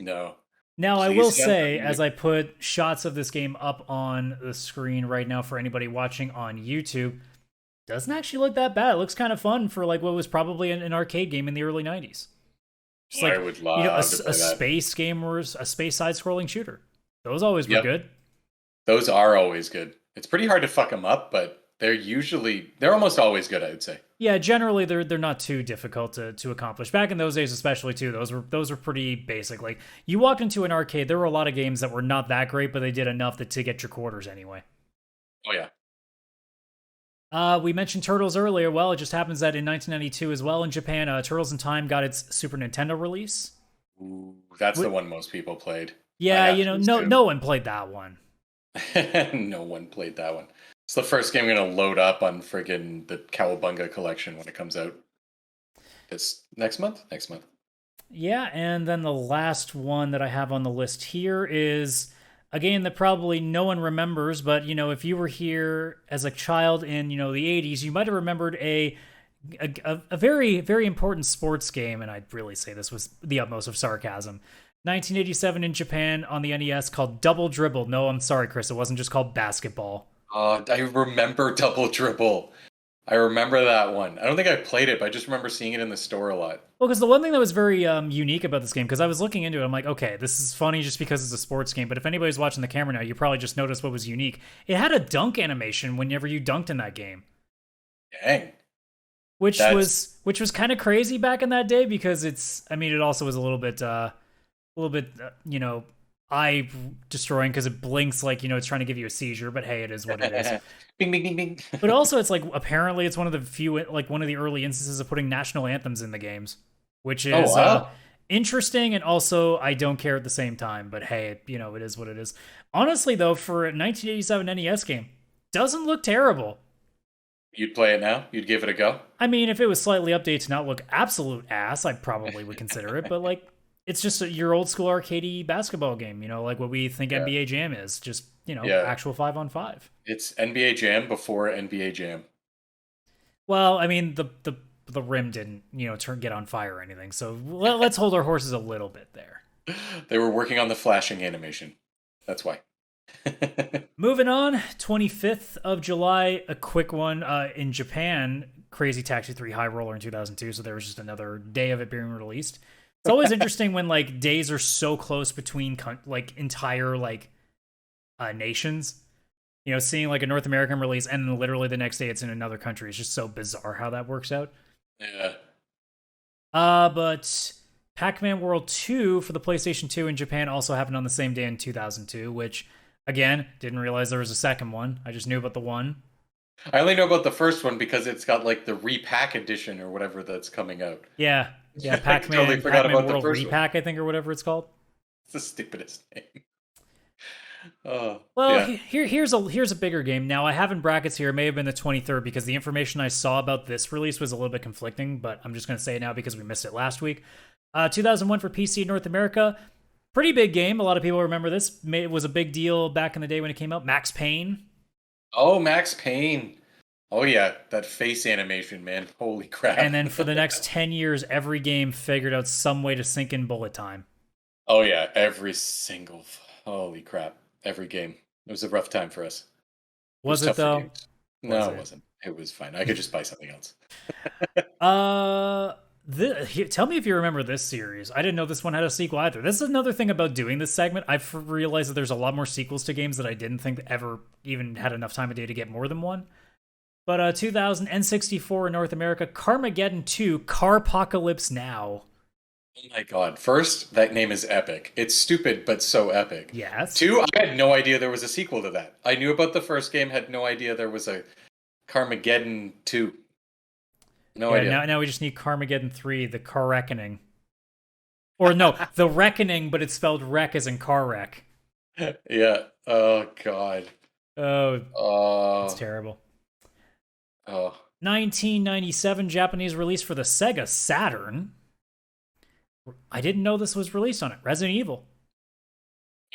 Speaker 2: No.
Speaker 1: Now, I will
Speaker 2: Please send
Speaker 1: say,
Speaker 2: them.
Speaker 1: as I put shots of this game up on the screen right now for anybody watching on YouTube, doesn't actually look that bad. It looks kind of fun for like what was probably an arcade game in the early 90s. Just
Speaker 2: I
Speaker 1: like,
Speaker 2: would
Speaker 1: you know,
Speaker 2: love to
Speaker 1: a
Speaker 2: play that.
Speaker 1: space game or a space side-scrolling shooter. Those always were
Speaker 2: Yep.
Speaker 1: good.
Speaker 2: Those are always good. It's pretty hard to fuck them up, but they're almost always good, I would say.
Speaker 1: Yeah, generally they're not too difficult to accomplish. Back in those days, especially too, those were pretty basic. Like you walked into an arcade, there were a lot of games that were not that great, but they did enough to get your quarters anyway.
Speaker 2: Oh yeah.
Speaker 1: We mentioned Turtles earlier. Well, it just happens that in 1992 as well in Japan, Turtles in Time got its Super Nintendo release.
Speaker 2: Ooh, that's the one most people played.
Speaker 1: Yeah, you know, no one played that one.
Speaker 2: No one played that one. It's the first game I'm gonna load up on friggin' the Cowabunga collection when it comes out. It's next month? Next month.
Speaker 1: Yeah, and then the last one that I have on the list here is a game that probably no one remembers, but you know, if you were here as a child in, you know, the 80s, you might have remembered a very, very important sports game, and I'd really say this was the utmost of sarcasm. 1987 in Japan on the NES called Double Dribble. No, I'm sorry, Chris, it wasn't just called basketball.
Speaker 2: I remember Double Dribble. I remember that one. I don't think I played it, but I just remember seeing it in the store a lot.
Speaker 1: Well, because the one thing that was very unique about this game, because I was looking into it, I'm like, okay, this is funny just because it's a sports game, but if anybody's watching the camera now, you probably just noticed what was unique. It had a dunk animation whenever you dunked in that game.
Speaker 2: Dang.
Speaker 1: Which was kind of crazy back in that day because it also was a little bit, you know, eye destroying because it blinks like, you know, it's trying to give you a seizure, but hey, it is what it is.
Speaker 2: Bing, bing, bing, bing.
Speaker 1: But also it's like, apparently it's one of the few, like one of the early instances of putting national anthems in the games, which is interesting. And also I don't care at the same time, but hey, you know, it is what it is. Honestly though, for a 1987 NES game, doesn't look terrible.
Speaker 2: You'd play it now? You'd give it a go?
Speaker 1: I mean, if it was slightly updated to not look absolute ass, I probably would consider it, but like, it's just your old school arcadey basketball game, you know, like what we think NBA Jam is, just, you know, actual 5-on-5.
Speaker 2: It's NBA Jam before NBA Jam.
Speaker 1: Well, I mean, the rim didn't, you know, get on fire or anything, so let's hold our horses a little bit there.
Speaker 2: They were working on the flashing animation. That's why.
Speaker 1: Moving on, 25th of July, a quick one in Japan, Crazy Taxi 3 High Roller in 2002, so there was just another day of it being released. It's always interesting when like days are so close between like entire like nations. You know, seeing like a North American release and then literally the next day it's in another country. It's just so bizarre how that works out.
Speaker 2: Yeah.
Speaker 1: But Pac-Man World 2 for the PlayStation 2 in Japan also happened on the same day in 2002, which again, didn't realize there was a second one. I just knew about the one.
Speaker 2: I only know about the first one because it's got like the repack edition or whatever that's coming out.
Speaker 1: Yeah. Yeah, Pac-Man, totally Pac-Man World Repack, I think, or whatever it's called.
Speaker 2: It's the stupidest name.
Speaker 1: Here's a bigger game. Now, I have in brackets here, it may have been the 23rd, because the information I saw about this release was a little bit conflicting, but I'm just going to say it now because we missed it last week. 2001 for PC North America. Pretty big game. A lot of people remember this. It was a big deal back in the day when it came out. Max Payne.
Speaker 2: Oh, Max Payne. Oh, yeah. That face animation, man. Holy crap.
Speaker 1: And then for the next 10 years, every game figured out some way to sync in bullet time.
Speaker 2: Oh, yeah. Every single... Holy crap. Every game. It was a rough time for us.
Speaker 1: Was it though?
Speaker 2: No, it wasn't. It was fine. I could just buy something else.
Speaker 1: Tell me if you remember this series. I didn't know this one had a sequel either. This is another thing about doing this segment. I've realized that there's a lot more sequels to games that I didn't think ever even had enough time of day to get more than one. But 2000 N64 in North America, Carmageddon 2, Carpocalypse Now.
Speaker 2: Oh my god. First, that name is epic. It's stupid, but so epic.
Speaker 1: Yes.
Speaker 2: 2, I had no idea there was a sequel to that. I knew about the first game, had no idea there was a Carmageddon 2. No idea.
Speaker 1: Now we just need Carmageddon 3, the Car Reckoning. Or no, the Reckoning, but it's spelled wreck as in car wreck.
Speaker 2: Yeah. Oh god.
Speaker 1: Oh. It's terrible.
Speaker 2: Oh.
Speaker 1: 1997 Japanese release for the Sega Saturn. I didn't know this was released on it. Resident Evil.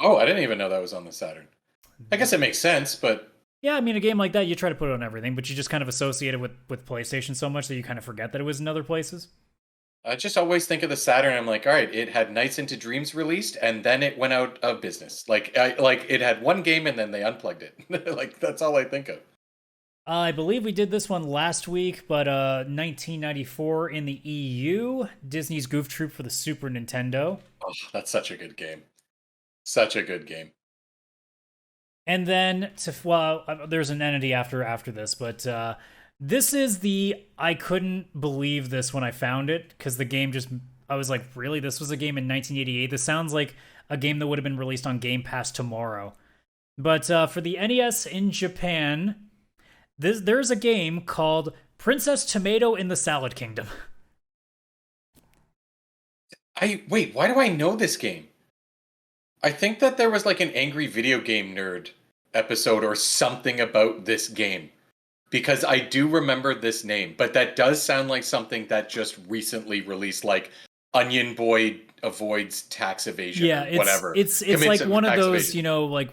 Speaker 2: Oh, I didn't even know that was on the Saturn. I guess it makes sense, but...
Speaker 1: Yeah, I mean, a game like that, you try to put it on everything, but you just kind of associate it with PlayStation so much that you kind of forget that it was in other places.
Speaker 2: I just always think of the Saturn. I'm like, all right, it had Nights into Dreams released, and then it went out of business. Like it had one game, and then they unplugged it. Like that's all I think of.
Speaker 1: I believe we did this one last week, but 1994 in the EU, Disney's Goof Troop for the Super Nintendo.
Speaker 2: Oh, that's such a good game. Such a good game.
Speaker 1: And then there's an entity after this, but this is I couldn't believe this when I found it because the game I was like, really? This was a game in 1988? This sounds like a game that would have been released on Game Pass tomorrow. But for the NES in Japan, there's a game called Princess Tomato in the Salad Kingdom.
Speaker 2: Wait, why do I know this game? I think that there was like an Angry Video Game Nerd episode or something about this game. Because I do remember this name, but that does sound like something that just recently released, like Onion Boy avoids tax evasion or whatever.
Speaker 1: It's like one of those, like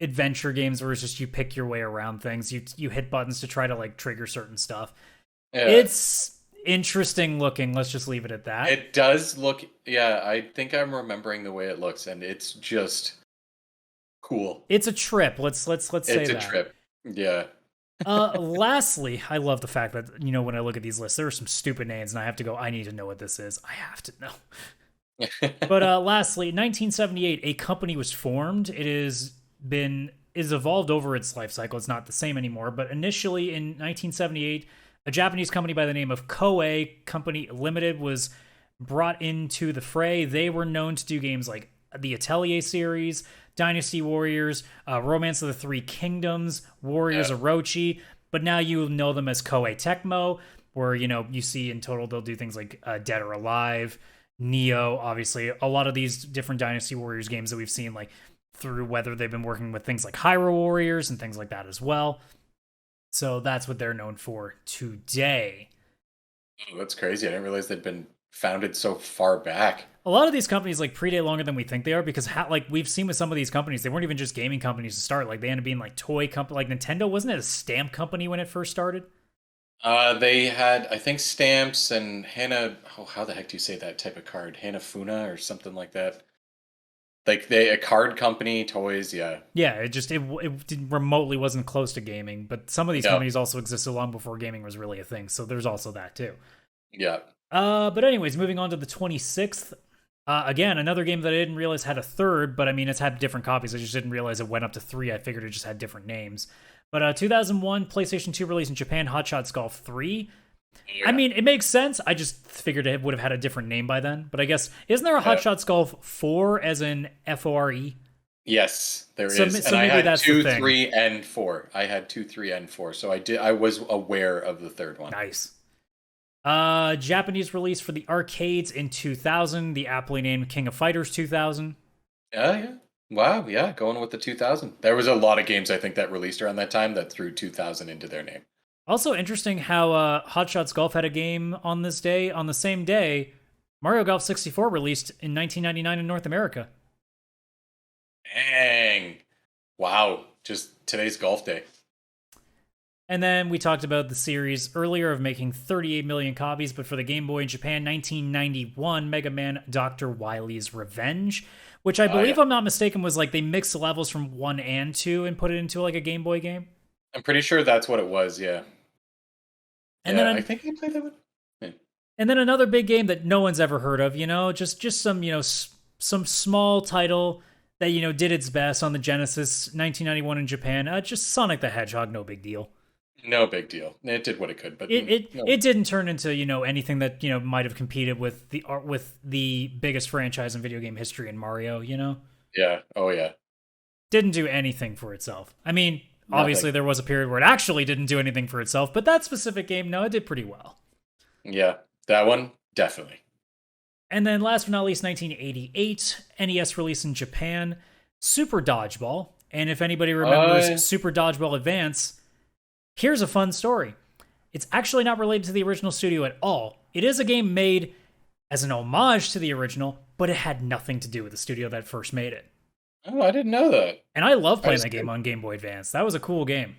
Speaker 1: adventure games where it's just you pick your way around things. You hit buttons to try to like trigger certain stuff. Yeah. It's interesting looking. Let's just leave it at that.
Speaker 2: It does look, yeah, I think I'm remembering the way it looks, and it's just cool.
Speaker 1: It's a trip. Let's say that.
Speaker 2: It's a trip. Yeah.
Speaker 1: Lastly, I love the fact that, when I look at these lists, there are some stupid names and I have to go, I need to know what this is. I have to know. But lastly, 1978, a company was formed. It is evolved over its life cycle. It's not the same anymore, but initially in 1978, a Japanese company by the name of Koei Company Limited was brought into the fray. They were known to do games like the Atelier series, Dynasty Warriors, Romance of the Three Kingdoms, Warriors Orochi, but now you know them as Koei Tecmo, where, you see in total they'll do things like Dead or Alive, Neo, obviously, a lot of these different Dynasty Warriors games that we've seen, like, through whether they've been working with things like Hyrule Warriors and things like that as well. So that's what they're known for today.
Speaker 2: Oh, that's crazy. I didn't realize they'd been founded so far back.
Speaker 1: A lot of these companies like predate longer than we think they are because like we've seen with some of these companies, they weren't even just gaming companies to start. Like they ended up being like toy company, like Nintendo. Wasn't it a stamp company when it first started?
Speaker 2: They had, I think, stamps and how the heck do you say that type of card? Hanafuna or something like that. Like a card company, toys, yeah.
Speaker 1: Yeah, it remotely wasn't close to gaming, but some of these companies also existed long before gaming was really a thing. So there's also that too.
Speaker 2: Yeah.
Speaker 1: But anyways, moving on to the 26th. Again, another game that I didn't realize had a third, but I mean, it's had different copies. I just didn't realize it went up to 3. I figured it just had different names. But 2001, PlayStation 2 release in Japan, Hot Shots Golf 3. Yeah. I mean, it makes sense. I just figured it would have had a different name by then. But I guess, isn't there a Hot Shots Golf 4 as in FORE?
Speaker 2: Yes, there is.
Speaker 1: So
Speaker 2: and
Speaker 1: maybe
Speaker 2: I had
Speaker 1: that's
Speaker 2: 2,
Speaker 1: the thing.
Speaker 2: 3, and 4. I had 2, 3, and 4. So I was aware of the third one.
Speaker 1: Nice. Japanese release for the arcades in 2000, the aptly named King of Fighters 2000.
Speaker 2: Yeah. Wow, yeah, going with the 2000. There was a lot of games, I think, that released around that time that threw 2000 into their name.
Speaker 1: Also interesting how Hot Shots Golf had a game on this day. On the same day, Mario Golf 64 released in 1999 in North America.
Speaker 2: Dang. Wow, just today's golf day.
Speaker 1: And then we talked about the series earlier of making 38 million copies, but for the Game Boy in Japan, 1991, Mega Man Dr. Wily's Revenge, which I believe, I'm not mistaken, was like they mixed the levels from 1 and 2 and put it into like a Game Boy game.
Speaker 2: I'm pretty sure that's what it was, yeah.
Speaker 1: And then
Speaker 2: I think I played that one. Yeah.
Speaker 1: And then another big game that no one's ever heard of, just some, some small title that, did its best on the Genesis, 1991 in Japan. Just Sonic the Hedgehog, no big deal.
Speaker 2: No big deal. It did what it could, but
Speaker 1: it didn't turn into anything that might have competed with the biggest franchise in video game history in Mario.
Speaker 2: Yeah. Oh yeah.
Speaker 1: Didn't do anything for itself. I mean, obviously there was a period where it actually didn't do anything for itself, but that specific game, no, it did pretty well.
Speaker 2: Yeah, that one definitely.
Speaker 1: And then last but not least, 1988 NES release in Japan, Super Dodgeball. And if anybody remembers Super Dodgeball Advance. Here's a fun story. It's actually not related to the original studio at all. It is a game made as an homage to the original, but it had nothing to do with the studio that first made it.
Speaker 2: Oh, I didn't know that.
Speaker 1: And I love playing that game on Game Boy Advance. That was a cool game.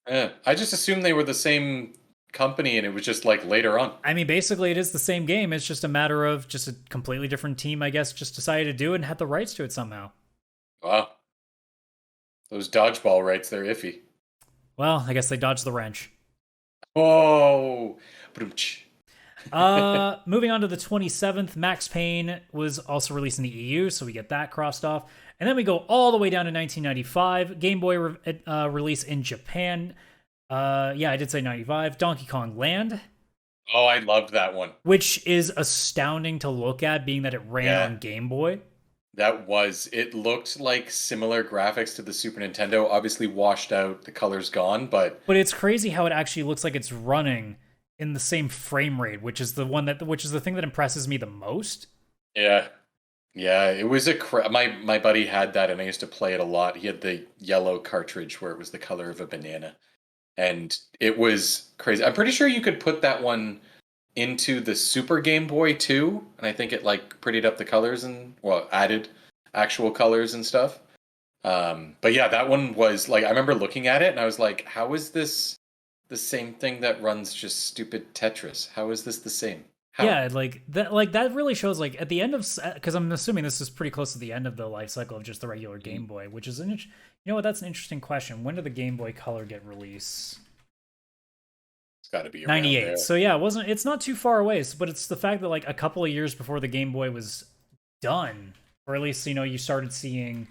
Speaker 2: Yeah, I just assumed they were the same company, and it was just like later on.
Speaker 1: I mean, basically, it is the same game. It's just a matter of just a completely different team, I guess, just decided to do it and had the rights to it somehow.
Speaker 2: Wow. Those dodgeball rights, they're iffy.
Speaker 1: Well, I guess they dodged the wrench.
Speaker 2: Oh.
Speaker 1: Moving on to the 27th, Max Payne was also released in the EU, so we get that crossed off. And then we go all the way down to 1995, Game Boy release in Japan. Yeah, I did say 95. Donkey Kong Land.
Speaker 2: Oh, I loved that one.
Speaker 1: Which is astounding to look at, being that it ran on Game Boy.
Speaker 2: It looked like similar graphics to the Super Nintendo, obviously washed out, the color's gone, but
Speaker 1: it's crazy how it actually looks like it's running in the same frame rate, which is the thing that impresses me the most.
Speaker 2: Yeah. Yeah, it was my buddy had that, and I used to play it a lot. He had the yellow cartridge where it was the color of a banana. And it was crazy. I'm pretty sure you could put that one into the Super Game Boy too, and I think it like prettied up the colors and added actual colors and stuff. But yeah, that one was like, I remember looking at it and I was like, how is this the same thing that runs just stupid Tetris? How is this the same? How?
Speaker 1: Yeah, that really shows like at the end of, because I'm assuming this is pretty close to the end of the life cycle of just the regular Game Boy, which is you know what, that's an interesting question. When did the Game Boy Color get released?
Speaker 2: It's got to be
Speaker 1: 98.
Speaker 2: There.
Speaker 1: So yeah, it's not too far away, but it's the fact that like a couple of years before the Game Boy was done, or at least you started seeing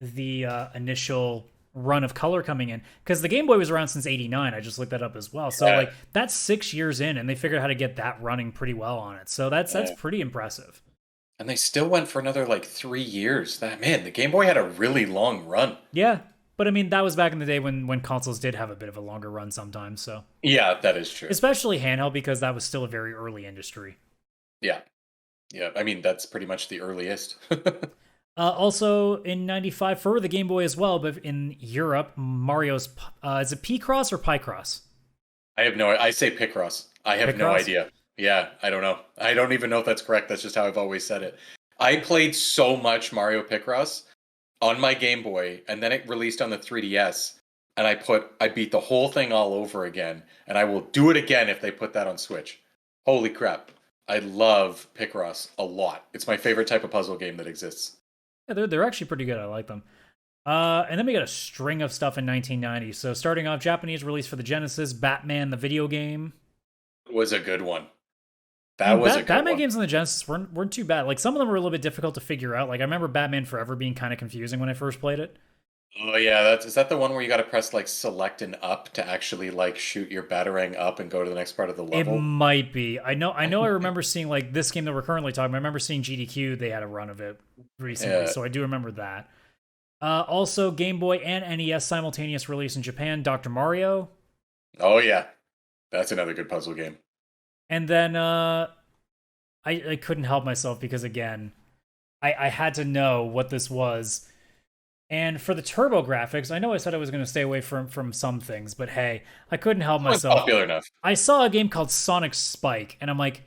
Speaker 1: the initial run of color coming in, because the Game Boy was around since 89. I just looked that up as well. So like that's 6 years in, and they figured out how to get that running pretty well on it. So that's pretty impressive.
Speaker 2: And they still went for another like 3 years. The Game Boy had a really long run.
Speaker 1: Yeah, but I mean that was back in the day when consoles did have a bit of a longer run sometimes. So
Speaker 2: yeah, that is true.
Speaker 1: Especially handheld, because that was still a very early industry.
Speaker 2: Yeah, I mean that's pretty much the earliest.
Speaker 1: Also in 95 for the Game Boy as well, but in Europe, Mario's is it P-Cross or Picross?
Speaker 2: I say Picross. I have no idea. Yeah, I don't know. I don't even know if that's correct. That's just how I've always said it. I played so much Mario Picross on my Game Boy, and then it released on the 3DS, and I beat the whole thing all over again, and I will do it again if they put that on Switch. Holy crap. I love Picross a lot. It's my favorite type of puzzle game that exists.
Speaker 1: Yeah, they're actually pretty good. I like them. And then we got a string of stuff in 1990. So starting off, Japanese release for the Genesis, Batman the video game.
Speaker 2: Was a good one. Batman
Speaker 1: games on the Genesis weren't too bad. Like some of them were a little bit difficult to figure out. Like I remember Batman Forever being kind of confusing when I first played it.
Speaker 2: Oh yeah, is that the one where you got to press like select and up to actually like shoot your batarang up and go to the next part of the level?
Speaker 1: It might be. I know. I remember seeing like this game that we're currently talking about. I remember seeing GDQ. They had a run of it recently, so I do remember that. Also, Game Boy and NES simultaneous release in Japan. Dr. Mario.
Speaker 2: Oh yeah, that's another good puzzle game.
Speaker 1: And then I couldn't help myself because again, I had to know what this was. And for the turbo graphics, I know I said I was going to stay away from some things, but hey, I couldn't help myself.
Speaker 2: Popular enough.
Speaker 1: I saw a game called Sonic Spike, and I'm like,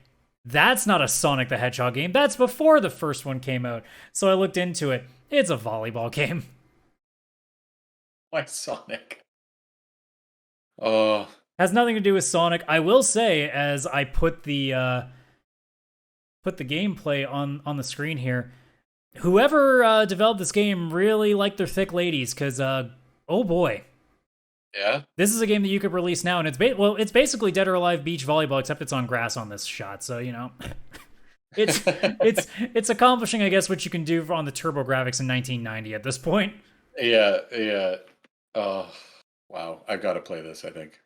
Speaker 1: that's not a Sonic the Hedgehog game. That's before the first one came out. So I looked into it. It's a volleyball game.
Speaker 2: Why Sonic? Oh.
Speaker 1: Has nothing to do with Sonic. I will say, as I put the gameplay on the screen here, whoever developed this game really liked their thick ladies, because oh boy.
Speaker 2: Yeah.
Speaker 1: This is a game that you could release now, and it's basically Dead or Alive beach volleyball, except it's on grass on this shot. So it's accomplishing, I guess, what you can do on the turbo graphics in 1990 at this point.
Speaker 2: Yeah. Oh, wow. I've got to play this, I think.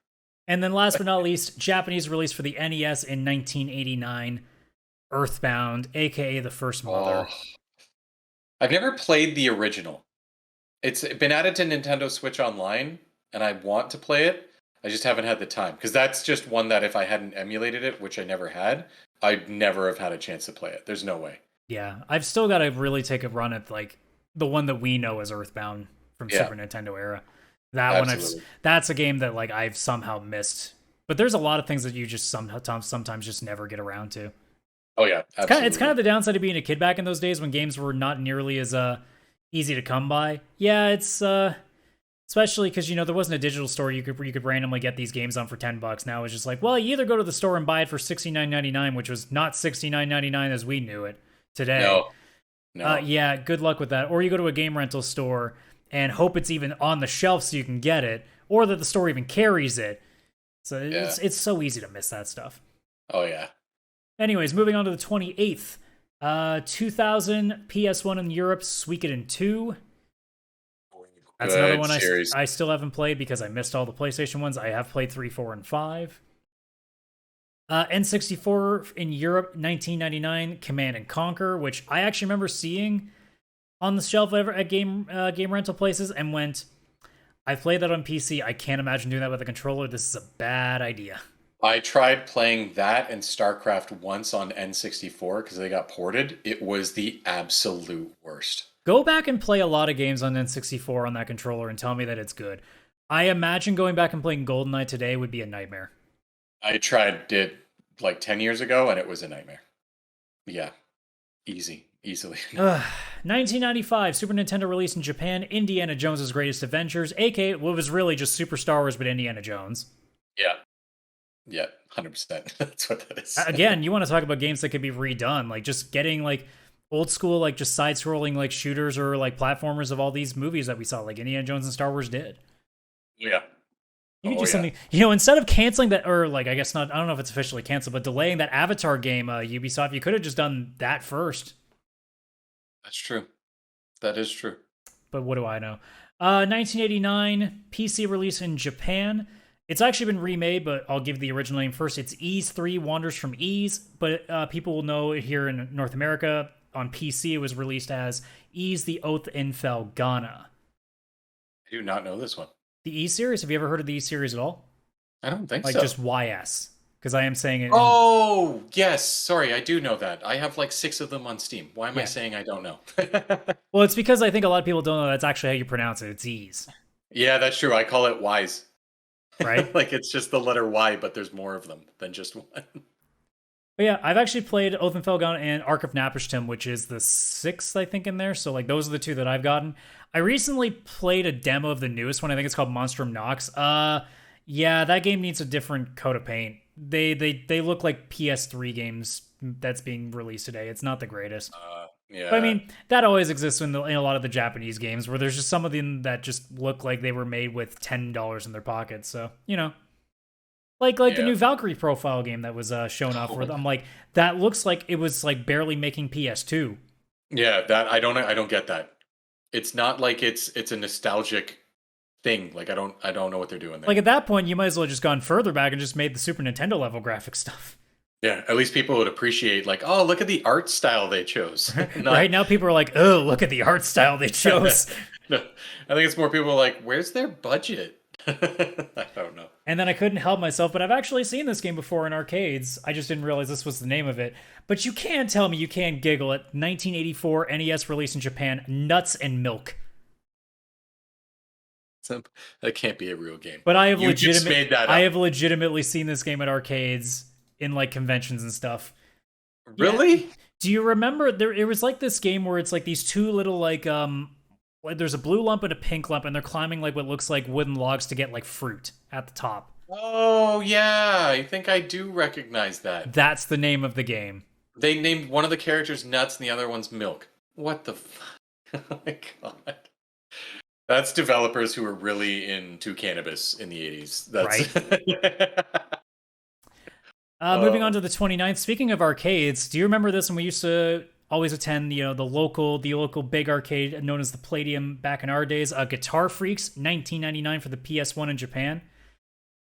Speaker 1: And then last but not least, Japanese release for the NES in 1989, Earthbound, aka The First Mother.
Speaker 2: Oh. I've never played the original. It's been added to Nintendo Switch Online, and I want to play it. I just haven't had the time, because that's just one that if I hadn't emulated it, which I never had, I'd never have had a chance to play it. There's no way.
Speaker 1: Yeah, I've still got to really take a run at like the one that we know as Earthbound from Super Nintendo era. That's a game that like I've somehow missed. But there's a lot of things that you just sometimes just never get around to.
Speaker 2: Oh yeah, absolutely.
Speaker 1: It's kind of the downside of being a kid back in those days when games were not nearly as easy to come by. Yeah, it's Especially because there wasn't a digital store where you could randomly get these games on for $10. Now it's just like, well, you either go to the store and buy it for $69.99, which was not $69.99 as we knew it today.
Speaker 2: No.
Speaker 1: Yeah, good luck with that. Or you go to a game rental store and hope it's even on the shelf so you can get it, or that the store even carries it. So it's so easy to miss that stuff.
Speaker 2: Oh yeah.
Speaker 1: Anyways, moving on to the 28th. 2000 PS1 in Europe, Suikoden 2. That's another one I still haven't played because I missed all the PlayStation ones. I have played 3, 4, and 5. N64 in Europe, 1999, Command and Conquer, which I actually remember seeing on the shelf at game rental places and went, I played that on PC. I can't imagine doing that with a controller. This is a bad idea.
Speaker 2: I tried playing that and StarCraft once on N64 because they got ported. It was the absolute worst.
Speaker 1: Go back and play a lot of games on N64 on that controller and tell me that it's good. I imagine going back and playing GoldenEye today would be a nightmare.
Speaker 2: I tried it like 10 years ago and it was a nightmare. Yeah. Easily.
Speaker 1: 1995, Super Nintendo release in Japan, Indiana Jones's Greatest Adventures, aka what was really just Super Star Wars but Indiana Jones.
Speaker 2: Yeah, 100%. That's what that is.
Speaker 1: Again, you want to talk about games that could be redone, like just getting like old school, like just side-scrolling like shooters or like platformers of all these movies that we saw, like Indiana Jones and Star Wars did.
Speaker 2: Yeah.
Speaker 1: You could do something, instead of canceling that, or like, I guess not, I don't know if it's officially canceled, but delaying that Avatar game, Ubisoft, you could have just done that first.
Speaker 2: That's true. That is true.
Speaker 1: But what do I know? 1989, PC release in Japan. It's actually been remade, but I'll give the original name first. It's Ys 3 Wanders from Ys, but people will know it here in North America. On PC, it was released as Ys the Oath in Felghana.
Speaker 2: I do not know this one.
Speaker 1: The Ys series? Have you ever heard of the Ys series at all?
Speaker 2: I don't think so.
Speaker 1: Like just YS. Because I am saying it.
Speaker 2: Oh, yes. Sorry, I do know that. I have like 6 of them on Steam. Why am I saying I don't know?
Speaker 1: Well, it's because I think a lot of people don't know that's actually how you pronounce it. It's Ys.
Speaker 2: Yeah, that's true. I call it Ys.
Speaker 1: Right?
Speaker 2: Like it's just the letter Y, but there's more of them than just one.
Speaker 1: But yeah, I've actually played Oath in Felghana and Ark of Napishtim, which is the 6th, I think, in there. So like those are the 2 that I've gotten. I recently played a demo of the newest one. I think it's called Monstrum Nox. Yeah, that game needs a different coat of paint. They look like PS3 games that's being released today. It's not the greatest.
Speaker 2: Yeah.
Speaker 1: But I mean, that always exists in a lot of the Japanese games where there's just some of them that just look like they were made with $10 in their pockets. So, like the new Valkyrie profile game that was shown off. Where I'm like, that looks like it was like barely making PS2.
Speaker 2: Yeah, that I don't get that. It's not like it's a nostalgic thing. Like I don't know what they're doing there.
Speaker 1: Like at that point, you might as well have just gone further back and just made the Super Nintendo level graphic stuff.
Speaker 2: Yeah, at least people would appreciate like, oh, look at the art style they chose.
Speaker 1: Right now, people are like, oh, look at the art style they chose.
Speaker 2: No, I think it's more people like, where's their budget? I don't know.
Speaker 1: And then I couldn't help myself, but I've actually seen this game before in arcades. I just didn't realize this was the name of it. But you can tell me you can't giggle at 1984 NES release in Japan, Nuts and Milk.
Speaker 2: That can't be a real game.
Speaker 1: But I have
Speaker 2: legitimately
Speaker 1: seen this game at arcades in like conventions and stuff.
Speaker 2: Really?
Speaker 1: Yeah. Do you remember it was like this game where it's like these 2 little like there's a blue lump and a pink lump and they're climbing like what looks like wooden logs to get like fruit at the top.
Speaker 2: Oh yeah, I think I do recognize that.
Speaker 1: That's the name of the game.
Speaker 2: They named one of the characters Nuts and the other one's Milk. What the fuck? Oh my god. That's developers who were really into cannabis in the 80s. That's
Speaker 1: right. Moving on to the 29th. Speaking of arcades, do you remember this when we used to always attend the local big arcade known as the Palladium back in our days? Guitar Freaks, 1999 for the PS1 in Japan.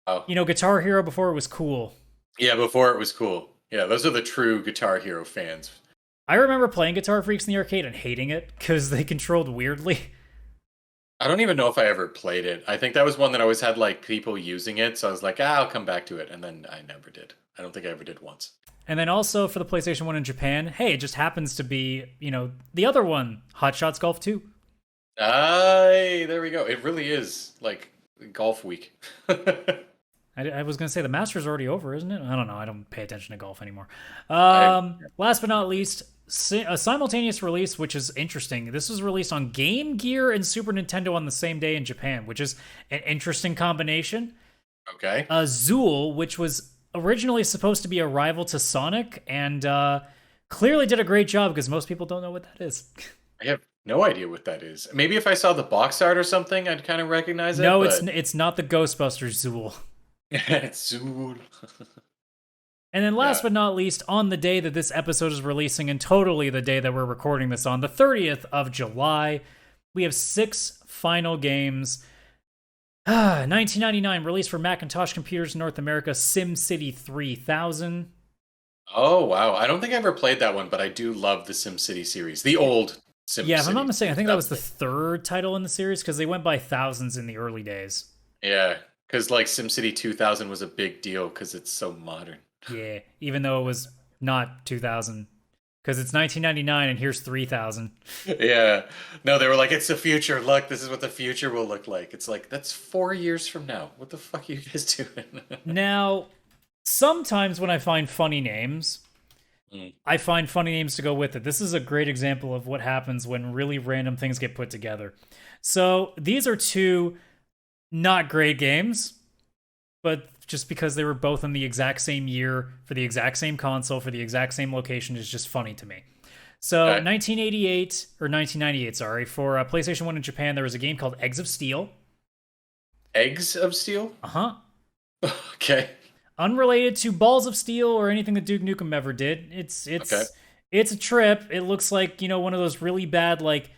Speaker 2: Oh.
Speaker 1: Guitar Hero before it was cool.
Speaker 2: Yeah, before it was cool. Yeah, those are the true Guitar Hero fans.
Speaker 1: I remember playing Guitar Freaks in the arcade and hating it because they controlled weirdly.
Speaker 2: I don't even know if I ever played it. I think that was one that always had like people using it, so I was like, I'll come back to it, and then I never did. I don't think I ever did once.
Speaker 1: And then also for the PlayStation 1 in Japan, hey, it just happens to be, the other one, Hot Shots Golf 2.
Speaker 2: There we go. It really is like golf week.
Speaker 1: I was going to say the Masters already over, isn't it? I don't know. I don't pay attention to golf anymore. Last but not least, a simultaneous release, which is interesting. This was released on Game Gear and Super Nintendo on the same day in Japan, which is an interesting combination.
Speaker 2: Okay.
Speaker 1: Zool, which was originally supposed to be a rival to Sonic, and clearly did a great job because most people don't know what that is.
Speaker 2: I have no idea what that is. Maybe if I saw the box art or something, I'd kind of recognize it.
Speaker 1: No, it's not the Ghostbusters Zool.
Speaker 2: It's Zool.
Speaker 1: And then last but not least, on the day that this episode is releasing, and totally the day that we're recording this on, the 30th of July, we have 6 final games. 1999, released for Macintosh computers in North America, SimCity 3000.
Speaker 2: Oh, wow. I don't think I ever played that one, but I do love the SimCity series. The old SimCity.
Speaker 1: Yeah, if I'm not mistaken, I think that was the 3rd title in the series, because they went by thousands in the early days.
Speaker 2: Yeah, because like SimCity 2000 was a big deal because it's so modern.
Speaker 1: Yeah, even though it was not 2000, because it's 1999 and here's 3000.
Speaker 2: Yeah. No, they were like, it's the future. Look, this is what the future will look like. It's like, that's 4 years from now. What the fuck are you guys doing?
Speaker 1: Now, sometimes when I find funny names, I find funny names to go with it. This is a great example of what happens when really random things get put together. So these are 2 not great games, but just because they were both in the exact same year for the exact same console for the exact same location is just funny to me. So 1998, sorry, for PlayStation 1 in Japan, there was a game called Eggs of Steel.
Speaker 2: Eggs of Steel?
Speaker 1: Uh-huh.
Speaker 2: Okay.
Speaker 1: Unrelated to Balls of Steel or anything that Duke Nukem ever did. It's a trip. It looks like, one of those really bad, like,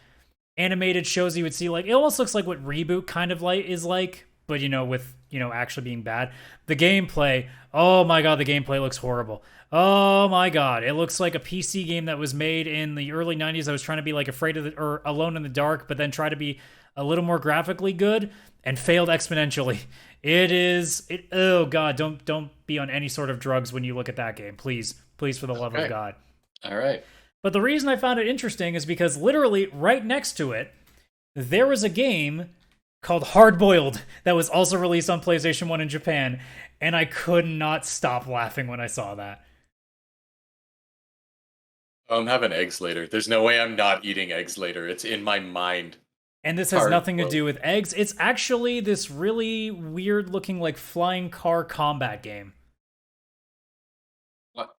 Speaker 1: animated shows you would see. Like, it almost looks like what Reboot kind of like is like, but, with actually being bad. The gameplay, oh my god, the gameplay looks horrible. Oh my god, it looks like a PC game that was made in the early 90s that was trying to be like or Alone in the Dark, but then try to be a little more graphically good and failed exponentially. Oh god, don't be on any sort of drugs when you look at that game. Please, for the love of God.
Speaker 2: All right.
Speaker 1: But the reason I found it interesting is because literally right next to it, there was a game called Hard Boiled that was also released on PlayStation 1 in Japan, and I could not stop laughing when I saw that.
Speaker 2: I'm having eggs later. There's no way I'm not eating eggs later. It's in my mind.
Speaker 1: And this has nothing to do with eggs. It's actually this really weird looking like flying car combat game.
Speaker 2: What?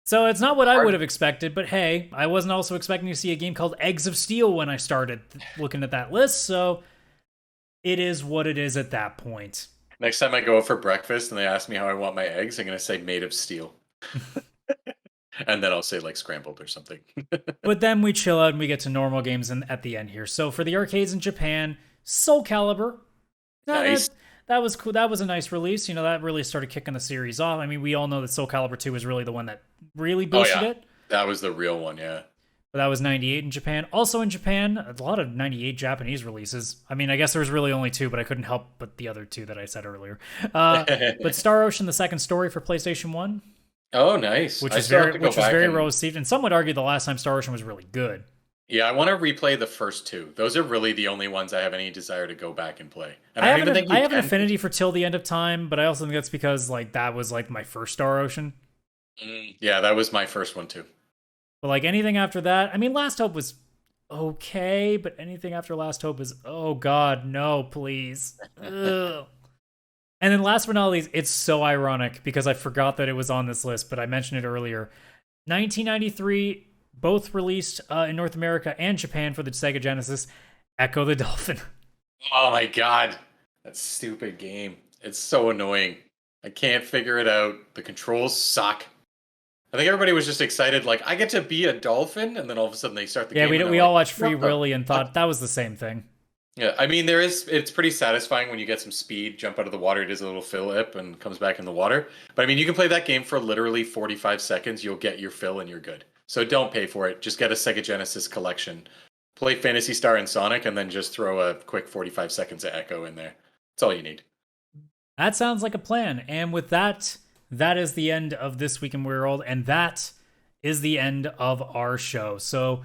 Speaker 1: So it's not what I would have expected, but hey, I wasn't also expecting to see a game called Eggs of Steel when I started looking at that list, so it is what it is at that point.
Speaker 2: Next time I go out for breakfast and they ask me how I want my eggs, I'm going to say made of steel. And then I'll say like scrambled or something.
Speaker 1: But then we chill out and we get to normal games at the end here. So for the arcades in Japan, Soul Calibur.
Speaker 2: Nice.
Speaker 1: That was cool. That was a nice release. That really started kicking the series off. I mean, we all know that Soul Calibur 2 was really the one that really boosted it.
Speaker 2: That was the real one, yeah.
Speaker 1: But that was 98 in Japan. Also in Japan, a lot of 98 Japanese releases. I mean, I guess there was really only 2, but I couldn't help but the other 2 that I said earlier. But Star Ocean: The Second Story for PlayStation 1.
Speaker 2: Oh, nice.
Speaker 1: Which was very well received. And some would argue the last time Star Ocean was really good.
Speaker 2: Yeah, I want to replay the first 2. Those are really the only ones I have any desire to go back and play. And
Speaker 1: I have an affinity for Till the End of Time, but I also think that's because like that was like my first Star Ocean.
Speaker 2: Yeah, that was my first one too.
Speaker 1: But like anything after that, I mean, Last Hope was okay, but anything after Last Hope is, oh god, no, please. Ugh. And then last but not least, it's so ironic because I forgot that it was on this list, but I mentioned it earlier. 1993, both released in North America and Japan for the Sega Genesis, Echo the Dolphin.
Speaker 2: Oh my god, that stupid game. It's so annoying. I can't figure it out. The controls suck. I think everybody was just excited, like, I get to be a dolphin, and then all of a sudden they start the game.
Speaker 1: Yeah, we all watched Free Willy and thought that was the same thing.
Speaker 2: Yeah, I mean, it's pretty satisfying when you get some speed, jump out of the water, does a little flip, and comes back in the water. But I mean, you can play that game for literally 45 seconds, you'll get your fill and you're good. So don't pay for it, just get a Sega Genesis collection. Play Phantasy Star and Sonic, and then just throw a quick 45 seconds of Echo in there. That's all you need.
Speaker 1: That sounds like a plan. And with that, that is the end of This Week in Weird World, and that is the end of our show. So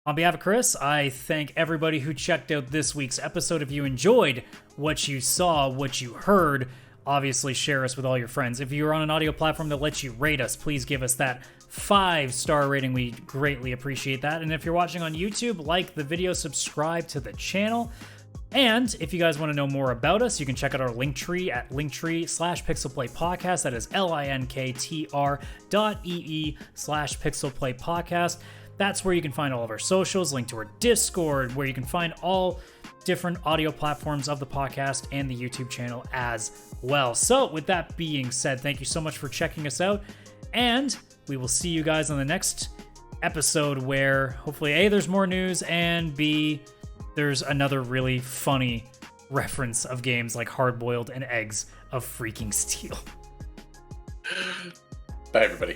Speaker 1: on behalf of Chris, I thank everybody who checked out this week's episode. If you enjoyed what you saw, what you heard, Obviously, share us with all your friends. If you're on an audio platform that lets you rate us, please give us that 5-star rating. We greatly appreciate that. And if you're watching on YouTube, like the video, subscribe to the channel. And if you guys want to know more about us, you can check out our Linktree at linktree/pixelplaypodcast. That is linktr.ee/pixelplaypodcast. That's where you can find all of our socials, link to our Discord, where you can find all different audio platforms of the podcast and the YouTube channel as well. So with that being said, thank you so much for checking us out, and we will see you guys on the next episode where hopefully A, there's more news, and B, there's another really funny reference of games like Hard Boiled and Eggs of Freaking Steel.
Speaker 2: Bye, everybody.